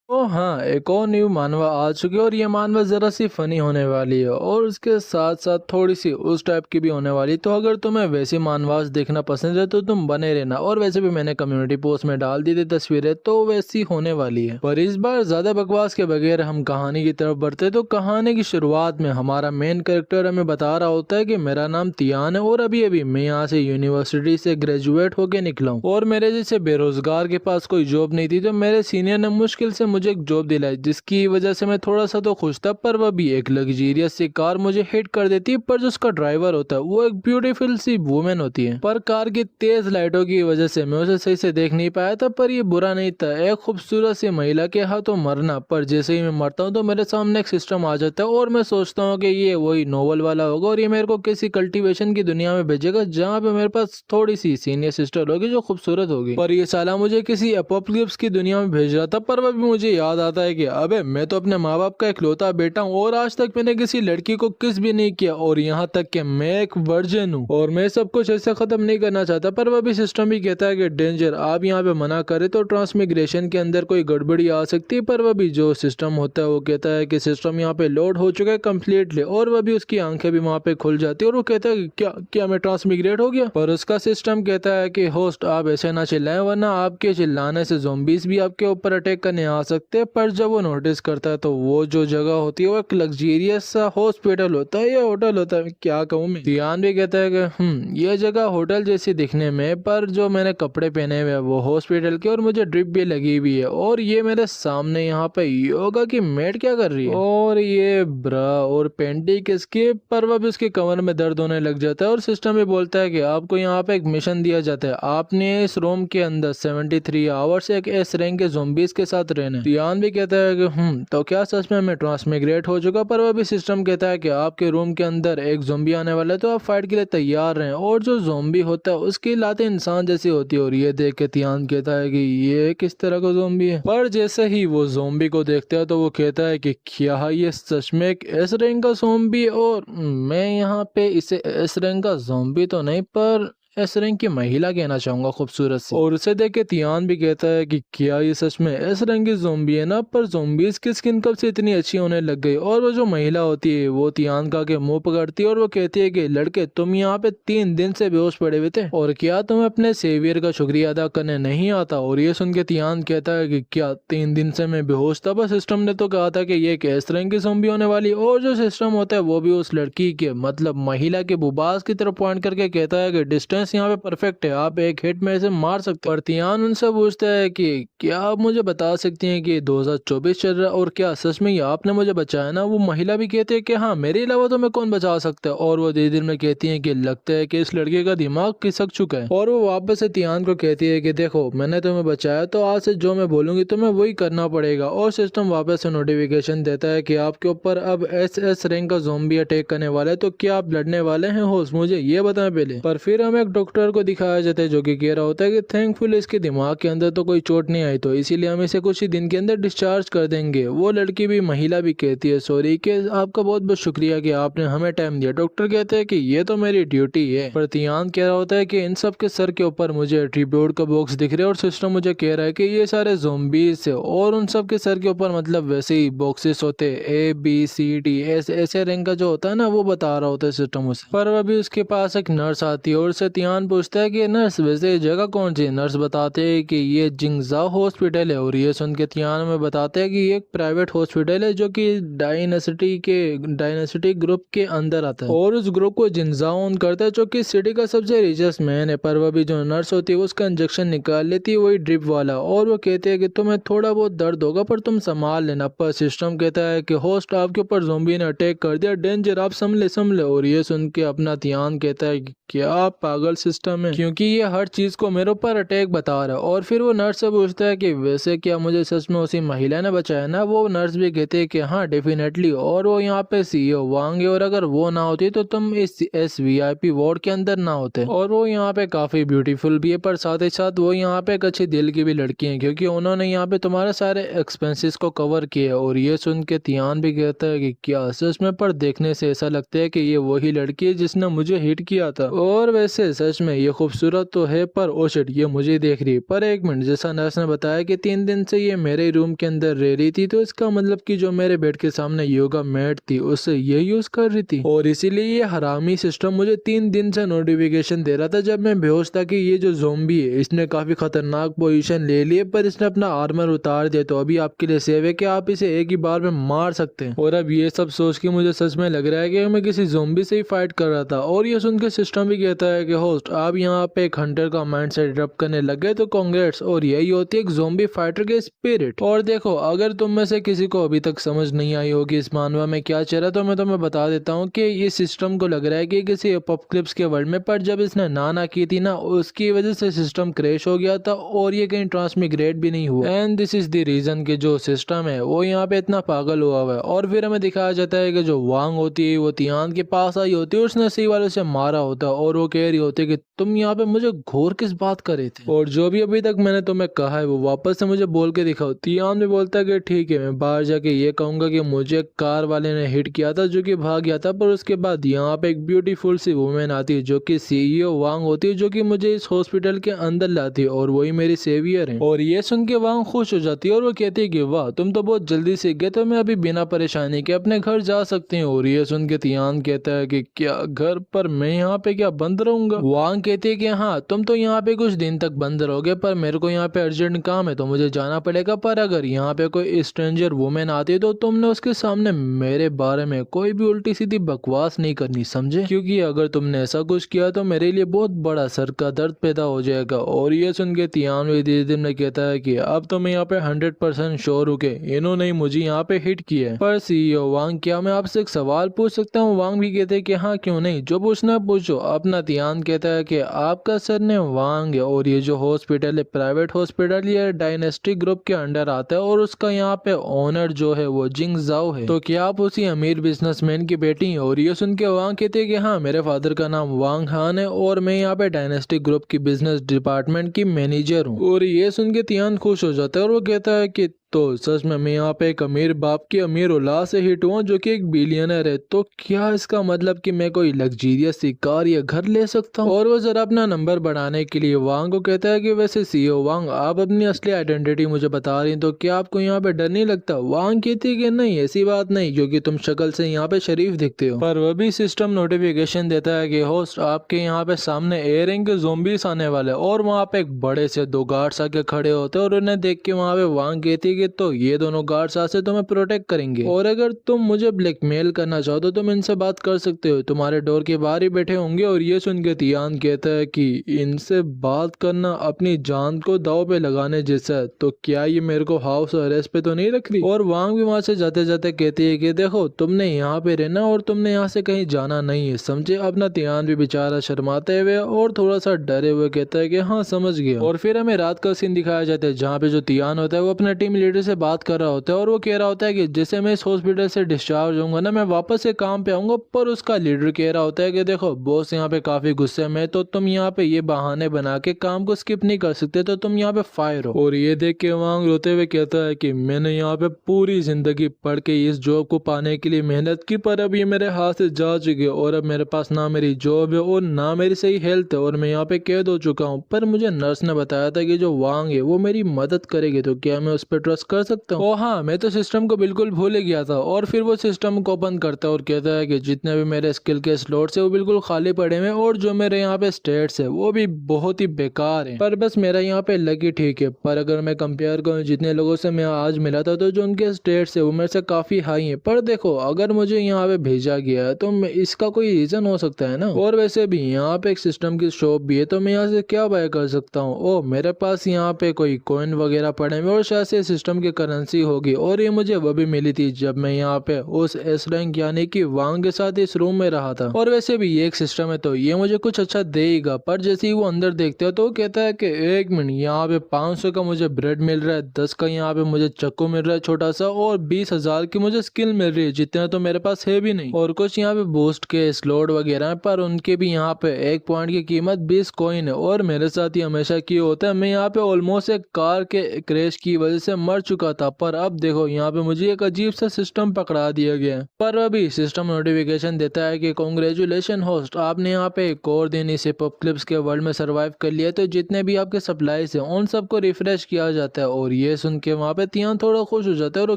ओ हाँ, एक और न्यू मानवा आ चुकी है और ये मानवा ज़रा सी फ़नी होने वाली है और उसके साथ साथ थोड़ी सी उस टाइप की भी होने वाली है। तो अगर तुम्हें वैसी मानवास देखना पसंद है तो तुम बने रहना। और वैसे भी मैंने कम्युनिटी पोस्ट में डाल दी थी तस्वीरें, तो वैसी होने वाली है। पर इस बार ज़्यादा बकवास के बगैर हम कहानी की तरफ बढ़ते। तो कहानी की शुरुआत में हमारा मेन कैरेक्टर हमें बता रहा होता है कि मेरा नाम तियान है और अभी अभी मैं यहाँ से यूनिवर्सिटी से ग्रेजुएट होके निकला हूँ और मेरे जैसे बेरोजगार के पास कोई जॉब नहीं थी। तो मेरे सीनियर ने मुश्किल से मुझे एक जॉब दिलाई जिसकी वजह से मैं थोड़ा सा तो खुश था। पर वह भी एक लग्जीरियस सी कार मुझे हिट कर देती है। पर जो उसका ड्राइवर होता है वो एक ब्यूटीफुल सी वुमेन होती है। पर कार की तेज लाइटों की वजह से मैं उसे सही से देख नहीं पाया था। पर ये बुरा नहीं था, एक खूबसूरत सी महिला के हाथों मरना। पर जैसे ही मैं मरता हूँ तो मेरे सामने एक सिस्टम आ जाता है और मैं सोचता हूँ कि ये वही नोवेल वाला होगा और ये मेरे को किसी कल्टीवेशन की दुनिया में भेजेगा जहाँ पे मेरे पास थोड़ी सी सीनियर सिस्टर होगी जो खूबसूरत होगी। पर ये साला मुझे किसी एपोक्लिप्स की दुनिया में भेज रहा था। पर वह भी मुझे याद आता है कि अबे मैं तो अपने माँ बाप का इकलौता बेटा हूँ और आज तक मैंने किसी लड़की को किस भी नहीं किया और यहाँ तक कि मैं एक वर्जिन हूँ और मैं सब कुछ ऐसे खत्म नहीं करना चाहता। पर वह भी सिस्टम भी कहता है कि डेंजर, आप यहाँ पे मना करे तो ट्रांसमिग्रेशन के अंदर कोई गड़बड़ी आ सकती है। पर वह भी जो सिस्टम होता है वो कहता है कि सिस्टम यहाँ पे लोड हो चुका है कम्प्लीटली और वह भी उसकी आंखें भी वहाँ पे खुल जाती है और वो कहता है कि क्या क्या मैं ट्रांसमिग्रेट हो गया। पर उसका सिस्टम कहता है कि होस्ट आप ऐसे ना चिल्लाएं वरना आपके चिल्लाने से ज़ॉम्बीज भी आपके ऊपर अटैक करने आ सकते हैं। पर जब वो नोटिस करता है तो वो जो जगह होती है वो एक लग्जीरियस सा हॉस्पिटल होता है या होटल होता है, क्या कहूँ मैं। ध्यान भी कहता है कि ये जगह होटल जैसी दिखने में, पर जो मैंने कपड़े पहने हुए हैं वो हॉस्पिटल के और मुझे ड्रिप भी लगी हुई है और ये मेरे सामने यहाँ पे योगा की मैट क्या कर रही है और ये ब्रा और पेंटी किसकी। पर वह भी उसके कमर में दर्द होने लग जाता है और सिस्टम भी बोलता है कि आपको यहाँ पे एक मिशन दिया जाता है, आपने इस रूम के अंदर 73 आवर्स एक एस रैंक के ज़ॉम्बीज के साथ रहना है। रियान भी कहता है कि तो क्या सच में मैं ट्रांसमिग्रेट हो चुका। पर वह भी सिस्टम कहता है कि आपके रूम के अंदर एक ज़ॉम्बी आने वाला है तो आप फाइट के लिए तैयार रहें। और जो ज़ॉम्बी होता है उसकी लातें इंसान जैसी होती है और ये देख के तियान कहता है कि ये किस तरह का ज़ॉम्बी है। पर जैसे ही वो ज़ॉम्बी को देखता है तो वो कहता है कि क्या ये सच में एक एस रैंक का ज़ॉम्बी और मैं यहाँ पे इसे एस रैंक का ज़ॉम्बी तो नहीं पर एस रैंक की महिला कहना चाहूंगा, खूबसूरत सी। और उसे देख के तियान भी कहता है कि क्या ये सच में एस रैंक की ज़ॉम्बी है ना। पर ज़ॉम्बीज की स्किन कब से इतनी अच्छी होने लग गई। और वो जो महिला होती है वो तियान का के मुंह पकड़ती है और वो कहती है कि लड़के तुम यहाँ पे 3 दिन से बेहोश पड़े हुए थे और क्या तुम्हें अपने सेवियर का शुक्रिया अदा करने नहीं आता। और ये सुन के तियान कहता है कि क्या 3 दिन से मैं बेहोश था, बस सिस्टम ने तो कहा था कि ये एक एस रैंक की ज़ॉम्बी होने वाली। और जो सिस्टम होता है वो भी उस लड़की के मतलब महिला के बुबास की तरफ पॉइंट करके कहता है कि डिस्टेंस यहाँ पे परफेक्ट है, आप एक हिट में से मार सकते हैं। पर तियान उनसे पूछता है कि क्या आप मुझे बता सकती हैं कि 2024 चल रहा है और क्या सच में ये आपने मुझे बचाया ना। वो महिला भी कहती है कि हाँ, मेरे अलावा तो मैं कौन बचा सकता है। और वो धीरे धीरे में कहती है कि लगता है कि इस लड़के का दिमाग खिसक चुका है। और वो वापस से तियान को कहती है कि देखो मैंने तुम्हें बचाया तो आज से जो मैं बोलूंगी तुम्हें वही करना पड़ेगा। और सिस्टम वापस से नोटिफिकेशन देता है कि आपके ऊपर अब एस रैंक का ज़ॉम्बी अटैक करने वाला है, तो क्या आप लड़ने वाले हैं होस्ट, मुझे ये बताएं पहले। पर फिर हमें एक डॉक्टर को दिखाया जाता है जो कि कह रहा होता है कि थैंकफुल इसके दिमाग के अंदर तो कोई चोट नहीं आई, तो इसीलिए हम इसे कुछ ही दिन के अंदर डिस्चार्ज कर देंगे। वो लड़की भी महिला भी कहती है सॉरी कि आपका बहुत बहुत शुक्रिया कि आपने हमें टाइम दिया। डॉक्टर कहते हैं कि ये तो मेरी ड्यूटी है। पर तियान कह रहा होता है कि इन सब के सर के ऊपर मुझे ट्रिब्यूट का बॉक्स दिख रहा है और सिस्टम मुझे कह रहा है कि ये सारे ज़ॉम्बीज है और उन सब के सर के ऊपर मतलब वैसे ही बॉक्सेस होते ABCD ऐसे रैंक का जो होता है ना वो बता रहा होता है सिस्टम उसे। पर अभी उसके पास एक नर्स आती है और उससे तियान पूछता है कि नर्स वैसे ये जगह कौन सी है। नर्स बताते हैं कि ये जिंगजाओ हॉस्पिटल है और ये सुन के तियान में बताते हैं कि ये एक प्राइवेट हॉस्पिटल है जो कि डायनेसिटी ग्रुप के अंदर आता है और उस ग्रुप को जिंगजाओ ओन करता है जो कि सिटी का सबसे रिचेस्ट मैन है। पर वह भी जो नर्स होती है उसका इंजेक्शन निकाल लेती है वही ड्रिप वाला और वो कहते हैं कि तुम्हें थोड़ा बहुत दर्द होगा पर तुम संभाल लेना। पर सिस्टम कहता है कि होस्ट आपके ऊपर ज़ॉम्बी ने अटैक कर दिया, डेंजर, आप संभले संभले। और ये सुन के अपना तियान कहता है कि क्या पागल सिस्टम है क्योंकि ये हर चीज को मेरे ऊपर अटैक बता रहा है। और फिर वो नर्स से पूछता है कि वैसे क्या मुझे सच में उसी महिला ने बचाया ना। वो नर्स भी कहते हैं कि हाँ डेफिनेटली, और वो यहाँ पे CEO वांग है और अगर वो ना होती तो तुम इस VIP वार्ड के अंदर ना होते। और वो यहाँ पे काफी ब्यूटीफुल भी है पर साथ ही साथ वो यहाँ पे एक अच्छी दिल की भी लड़की है क्योंकि उन्होंने यहाँ पे तुम्हारे सारे एक्सपेंसेस को कवर किया। और ये सुन के तियान भी कहता है कि क्या सच में, पर देखने से ऐसा लगता है कि ये वही लड़की है जिसने मुझे हिट किया था। और वैसे सच में ये खूबसूरत तो है पर ओ शिट ये मुझे देख रही है। पर एक मिनट, जैसा नर्स ने बताया कि 3 दिन से ये मेरे रूम के अंदर रह रही थी, तो इसका मतलब कि जो मेरे बेड के सामने योगा मैट थी उससे ये यूज कर रही थी और इसीलिए ये हरामी सिस्टम मुझे 3 दिन से नोटिफिकेशन दे रहा था जब मैं बेहोश था कि ये जो ज़ोंबी है इसने काफी खतरनाक पोजीशन ले ली है, पर इसने अपना आर्मर उतार दिया तो अभी आपके लिए सेव है कि आप इसे एक ही बार में मार सकते हैं। और अब ये सब सोच के मुझे सच में लग रहा है कि मैं किसी ज़ोंबी से ही फाइट कर रहा था। और ये सुन के सिस्टम भी कहता है कि होस्ट आप यहाँ पे एक हंटर का माइंडसेट डेवलप करने लग गए तो कांग्रेट्स, और यही होती है एक ज़ोंबी फाइटर के स्पिरिट। और देखो अगर तुम में से किसी को अभी तक समझ नहीं आई होगी इस मानवा में क्या चल रहा, तो मैं तुम्हें बता देता हूँ कि इस सिस्टम को लग रहा है कि किसी एपोकलिप्स के वर्ल्ड में, पर जब इसने नाना की थी ना उसकी वजह से सिस्टम क्रैश हो गया था और ये कहीं ट्रांसमिग्रेट भी नहीं हुआ। And this is the reason कि जो सिस्टम है वो यहाँ पे इतना पागल हुआ है। और फिर हमें दिखाया जाता है कि जो वांग होती है वो तियान के पास आई होती है, उसने सही वालों से मारा होता है और वो कह रही होती है कि तुम यहाँ पे मुझे घोर किस बात कर रहे थे, और जो भी अभी तक मैंने तुम्हें कहा है वो वापस से मुझे बोल के दिखाओ। तियान भी बोलता है कि ठीक है, मैं बाहर जाके ये कहूंगा कि मुझे कार वाले ने हिट किया था जो कि भाग गया था, पर उसके बाद यहाँ पे एक ब्यूटीफुल सी वुमेन आती है जो कि सीईओ वांग होती है, जो कि मुझे इस हॉस्पिटल के अंदर लाती है और वही मेरी सेवियर है। और ये सुन के वांग खुश हो जाती है और वो कहती है कि वाह तुम तो बहुत जल्दी सीख गए, तो मैं अभी बिना परेशानी के अपने घर जा सकती हूँ। और ये सुन के तियान कहता है कि क्या घर पर मैं यहाँ पे क्या बंद रहूंगा। वांग कहती है कि हाँ तुम तो यहाँ पे कुछ दिन तक बंद रहोगे, पर मेरे को यहाँ पे अर्जेंट काम है तो मुझे जाना पड़ेगा। पर अगर यहाँ पे कोई स्ट्रेंजर वुमेन आती है तो तुमने उसके सामने मेरे बारे में कोई भी उल्टी सीधी बकवास नहीं करनी, समझे, क्योंकि अगर तुमने ऐसा कुछ किया तो मेरे लिए बहुत बड़ा सर का दर्द पैदा हो जाएगा। और ये सुन के तियान धीरे धीरे ने कहता है कि अब तो मैं यहाँ पे 100% श्योर हूँ कि इन्होंने ही मुझे यहाँ पे हिट किया है। पर सीईओ वांग क्या मैं आपसे एक सवाल पूछ सकता हूँ। वांग भी कहते हैं कि हाँ क्यों नहीं, जो पूछना पूछो। अपना तियान कहता है कि आपका सरनेम वांग है और ये जो हॉस्पिटल है प्राइवेट हॉस्पिटल ये डायनेस्टी ग्रुप के अंडर आता है और उसका यहाँ पे ओनर जो है वो जिंग जाओ है, तो क्या आप उसी अमीर बिजनेसमैन की बेटी हैं। और ये सुन के वांग कहते हैं कि हाँ मेरे फादर का नाम वांग हान है और मैं यहाँ पे डायनेस्टी ग्रुप की बिजनेस डिपार्टमेंट की मैनेजर हूँ। और ये सुन के तियान खुश हो जाता है और वो कहता है कि तो सच में मैं यहाँ पे एक अमीर बाप की अमीर औलाद से हिट हुआ जो कि एक बिलियनर है, तो क्या इसका मतलब कि मैं कोई लग्जीरियस सी कार या घर ले सकता हूँ। और वो जरा अपना नंबर बढ़ाने के लिए वांग को कहता है कि वैसे सीईओ वांग आप अपनी असली आइडेंटिटी मुझे बता रही हैं, तो क्या आपको यहाँ पे डर नहीं लगता। वांग कहती है कि नहीं ऐसी बात नहीं, क्योंकि तुम शक्ल से यहाँ पे शरीफ दिखते हो। पर वह भी सिस्टम नोटिफिकेशन देता है कि होस्ट आपके यहाँ पे सामने एयरिंग के ज़ोंबीज आने वाले, और वहाँ पे एक बड़े से 2 गार्ड्स आके खड़े होते हैं और उन्हें देख के वहाँ पे वांग कहती है तो ये दोनों गार्ड्स आज से तुम्हें प्रोटेक्ट करेंगे, और अगर तुम मुझे ब्लैकमेल करना चाहो तो तुम इनसे बात कर सकते हो, तुम्हारे डोर के बाहर ही बैठे होंगे। और ये सुन के तियान कहता है कि इनसे बात करना अपनी जान को दाव पे लगाने जैसा है, तो क्या ये मेरे को हाउस अरेस्ट पे तो नहीं रख रही। और वांग भी वहां से जाते जाते कहती है कि देखो तुमने यहाँ पे रहना और तुमने यहाँ से कहीं जाना नहीं है, समझे। अपना तियान भी बेचारा शर्माते हुए और थोड़ा सा डरे हुए कहता है कि हाँ समझ गया। और फिर हमें रात का सीन दिखाया जाता है जहाँ पे जो तियान होता है वो अपने टीम लीडर से बात कर रहा होता है और वो कह रहा होता है कि जैसे मैं इस हॉस्पिटल से डिस्चार्ज होऊंगा ना मैं वापस से काम पे आऊंगा। पर उसका लीडर कह रहा होता है कि देखो बॉस यहाँ पे काफी गुस्से में, तो तुम यहाँ पे ये बहाने बना के काम को स्किप नहीं कर सकते, तो तुम यहाँ पे फायर हो। और ये देख के वांग रोते हुए कहता है कि मैंने यहाँ पे पूरी जिंदगी पढ़ के इस जॉब को पाने के लिए मेहनत की, पर अब ये मेरे हाथ से जा चुकी है और अब मेरे पास ना मेरी जॉब है और ना मेरी सही हेल्थ है और मैं यहाँ पे कैद हो चुका हूँ। पर मुझे नर्स ने बताया था कि जो वांग है वो मेरी मदद करेगी, तो क्या मैं उस पर ट्रस्ट कर सकता हूँ। हाँ मैं तो सिस्टम को बिल्कुल भूल ही गया था। और फिर वो सिस्टम को ओपन करता है और कहता है कि जितने भी मेरे स्किल के स्लॉट्स है वो बिल्कुल खाली पड़े हुए, और जो मेरे यहाँ पे स्टेट्स है वो भी बहुत ही बेकार है, पर बस मेरा यहाँ पे लक ही ठीक है। पर अगर मैं कंपेयर करूँ जितने लोगों से मैं आज मिला था तो जो उनके स्टेट्स है वो मेरे से काफी हाई है। पर देखो अगर मुझे यहाँ पे भेजा गया है तो इसका कोई रीजन हो सकता है ना। और वैसे भी यहाँ पे एक सिस्टम की शॉप भी है, तो मैं यहाँ से क्या बाय कर सकता हूँ। ओ मेरे पास यहाँ पे कोई कॉइन वगैरह पड़े हुए और शायद से सिस्टम की करेंसी होगी, और ये मुझे वो भी मिली थी जब मैं यहाँ पे उस एस रैंक यानी कि वांग के साथ इस रूम में रहा था। और वैसे भी ये एक सिस्टम है तो ये मुझे कुछ अच्छा देगा। पर जैसे ही वो अंदर देखते हो तो वो कहता है कि एक मिनट, यहाँ पे 500 का मुझे ब्रेड मिल रहा है, 10 का यहाँ पे मुझे चक्कू मिल रहा है छोटा सा, और 20,000 की मुझे स्किल मिल रही है, जितना तो मेरे पास है भी नहीं। और कुछ यहाँ पे बूस्ट के स्लॉट वगैरह है, पर उनके भी यहाँ पे 1 पॉइंट की कीमत 20 कॉइन है। और मेरे साथ ही हमेशा की होता है, मैं यहाँ पे ऑलमोस्ट एक कार के क्रैश की वजह से मर मर चुका था, पर अब देखो यहाँ पे मुझे एक अजीब सा सिस्टम पकड़ा दिया गया है। पर अभी सिस्टम नोटिफिकेशन देता है कि कांग्रेचुलेशन होस्ट, आपने यहाँ पे एक और दिन इस एपोकलिप्स के वर्ल्ड में सर्वाइव कर लिया। तो जितने भी आपके सप्लाईज हैं उन सबको रिफ्रेश किया जाता है। और ये सुन के वहाँ पे तियान थोड़ा खुश हो जाता है और वो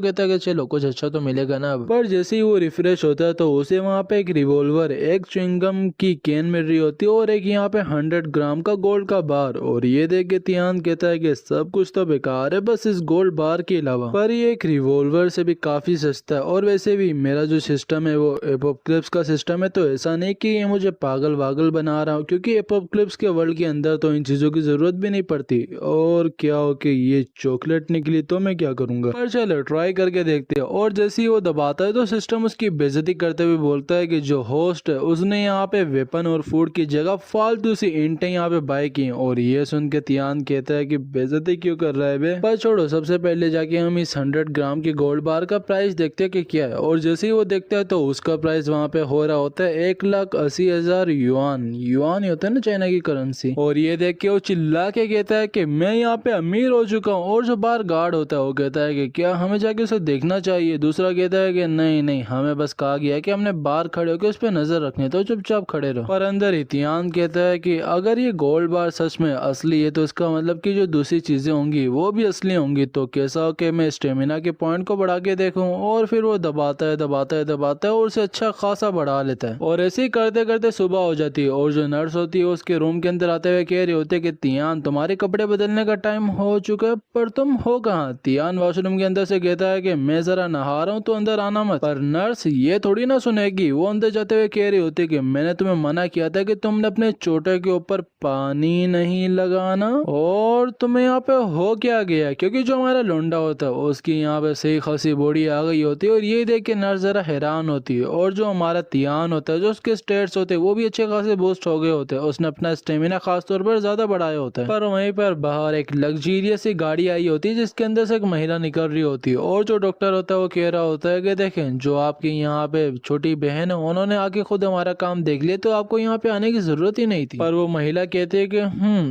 कहता है कि चलो कुछ अच्छा तो मिलेगा ना अब। पर जैसे ही वो रिफ्रेश होता है तो उसे वहाँ पे एक रिवॉल्वर, एक च्युइंगम की कैन मिल रही होती है और एक यहाँ पे 100 ग्राम का गोल्ड का बार। और ये देख के तियान कहता है कि सब कुछ तो बेकार है बस इस गोल्ड बार के अलावा। पर ये एक रिवॉल्वर से भी काफी सस्ता है। और वैसे भी मेरा जो सिस्टम है वो एपोकलिप्स का सिस्टम है, तो ऐसा नहीं कि ये मुझे पागल वागल बना रहा हूँ, क्योंकि एपोकलिप्स के वर्ल्ड के अंदर तो इन चीजों की जरूरत भी नहीं पड़ती। और क्या हो कि ये चॉकलेट निकली तो मैं क्या करूंगा, पर चलो ट्राई करके देखते हैं। और जैसे ही वो दबाता है तो सिस्टम उसकी बेइज्जती करते हुए बोलता है कि जो होस्ट है उसने यहाँ पे वेपन और फूड की जगह फालतू सी ईंटें यहाँ पे बाय की। और ये सुन के तियान कहता है कि बेइज्जती क्यों कर रहा है बे। पर छोड़ो, सबसे पहले जाके हम इस 100 ग्राम की गोल्ड बार का प्राइस देखते हैं कि क्या है। और जैसे ही वो देखता है तो उसका प्राइस वहाँ पे हो रहा होता है 1,80,000 युआन। युआन ही होता है ना चाइना की करेंसी। और ये देख के वो चिल्ला के कहता है कि मैं यहाँ पे अमीर हो चुका हूँ। और जो बार गार्ड होता है वो कहता है कि क्या हमें जाके उसे देखना चाहिए। दूसरा कहता है कि नहीं नहीं, हमें बस कहा गया है कि हमने बाहर खड़े होकर उस पर नजर रखनी, तो चुपचाप खड़े रहो। पर अंदर ही तियान कहता है कि अगर ये गोल्ड बार सच में असली है तो इसका मतलब कि जो दूसरी चीजें होंगी वो भी असली होंगी। तो कैसा हो कि मैं स्टेमिना के पॉइंट को बढ़ा के देखूं। और फिर वो दबाता है दबाता है दबाता है और उसे अच्छा खासा बढ़ा लेता है। और ऐसे ही करते करते सुबह हो जाती है और जो नर्स होती है उसके रूम के अंदर आते हुए कह रही होती है कि तियान तुम्हारे कपड़े बदलने का टाइम हो चुका है, पर तुम हो कहाँ। तियान वॉशरूम के अंदर से कहता है कि मैं जरा नहा रहा हूँ तो अंदर आना मत। पर नर्स ये थोड़ी ना सुनेगी, वो अंदर जाते हुए कह रही होती है कि मैंने तुम्हें मना किया था कि तुमने अपने चोटे के ऊपर पानी नहीं लगाना। और तुम्हें यहाँ पे हो क्या गया, क्योंकि जो हमारा लोंडा होता है उसकी यहाँ पे सही खासी बॉडी आ गई होती है। और ये देख के नर्स जरा हैरान होती है। और जो हमारा तियान होता है जो उसके स्टेट्स होते हैं वो भी अच्छे खासे बूस्ट हो गए होते हैं। उसने अपना स्टेमिना खास तौर पर ज्यादा बढ़ाया होता है। पर वहीं पर बाहर एक लग्जरियस सी गाड़ी आई होती है जिसके अंदर से एक महिला निकल रही होती है। और जो डॉक्टर होता है वो कह रहा होता है कि देखें जो आपकी यहाँ पे छोटी बहन है उन्होंने आके खुद हमारा काम देख लिया, तो आपको यहाँ पे आने की जरूरत ही नहीं थी। पर वो महिला कहती है कि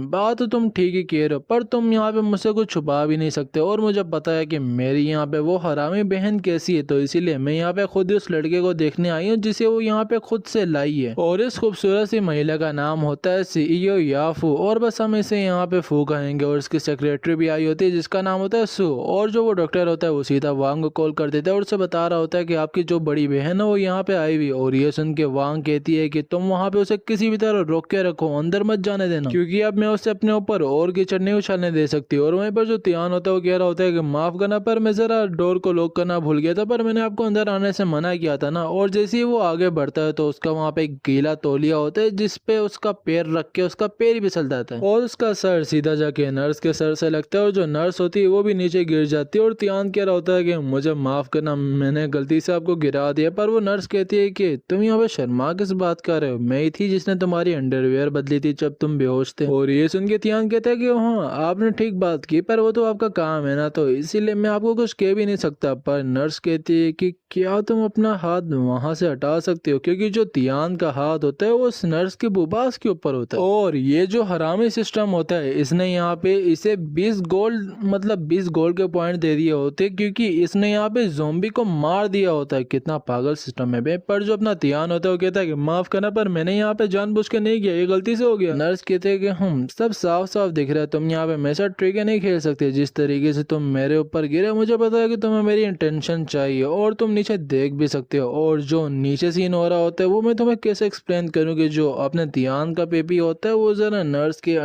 बात तो तुम ठीक ही कह रहे हो, पर तुम यहाँ पे मुझसे कुछ छुपा भी नहीं सकते। और मुझे पता है कि मेरी यहाँ पे वो हरामी बहन कैसी है, तो इसीलिए मैं यहाँ पे खुद उस लड़के को देखने आई हूँ जिसे वो यहाँ पे खुद से लाई है। और इस खूबसूरत सी महिला का नाम होता है CEO याफू। और बस हम इसे यहाँ पे फू कहेंगे। और इसकी सेक्रेटरी भी आई होती है जिसका नाम होता है सू। और जो वो डॉक्टर होता है वो सीधा वांग को कॉल कर देता है और उसे बता रहा होता है कि आपकी जो बड़ी बहन है वो यहाँ पे आई हुई। और ये सुन के वांग कहती है कि तुम वहाँ पे उसे किसी भी तरह रोक के रखो, अंदर मत जाने देना, क्योंकि अब मैं उसे अपने ऊपर और कीचड़ नहीं उछालने दे सकती। और वहीं पर जो तियान होता है वो कह रहा होता है कि माफ करना पर मैं जरा डोर को लॉक करना भूल गया था, पर मैंने आपको अंदर आने से मना किया था ना। और जैसे ही वो आगे बढ़ता है तो उसका वहाँ पे एक गीला तौलिया होता है जिसपे उसका पैर रख के उसका पैर ही फिसल जाता है और उसका सर सीधा जाके नर्स के सर से लगता है। और जो नर्स होती है वो भी नीचे गिर जाती है। और तियान कह रहा होता है कि मुझे माफ करना, मैंने गलती से आपको गिरा दिया। पर वो नर्स कहती है कि तुम यहाँ पे शर्मा किस बात कर रहे हो, मैं ही थी जिसने तुम्हारी अंडरवेयर बदली थी जब तुम बेहोश थे। और ये सुन के तियान कहता है कि हाँ आपने ठीक बात की, पर वो तो आपका काम है ना, तो इसीलिए मैं आपको कुछ कह भी नहीं सकता। पर नर्स कहती है कि क्या तुम अपना हाथ वहां से हटा सकते हो, क्योंकि जो तियान का हाथ होता है वो उस नर्स के बुबास के ऊपर होता है। और ये जो हरामी सिस्टम होता है इसने यहाँ पे इसे 20 गोल्ड के पॉइंट दे दिए होते, क्योंकि इसने यहाँ पे ज़ोंबी को मार दिया होता है। कितना पागल सिस्टम है बे। पर जो अपना तियान होता है वो कहता है कि माफ करना पर मैंने यहाँ पे जानबूझ के नहीं किया, ये गलती से हो गया। नर्स कहते हैं कि सब साफ साफ दिख रहा है, तुम यहाँ पे मेरे साथ ट्रिक नहीं खेल सकते। जिस तरीके से तुम मेरे ऊपर गिरे मुझे पता है कि तुम्हें मेरी इंटेंशन चाहिए और तुम नीचे देख भी सकते हो। और जो नीचे सीन हो रहा होता है वो मैं तुम्हें कैसे एक्सप्लेन करूँ कि जो अपने तियान का बेबी होता है वो जरा नर्स के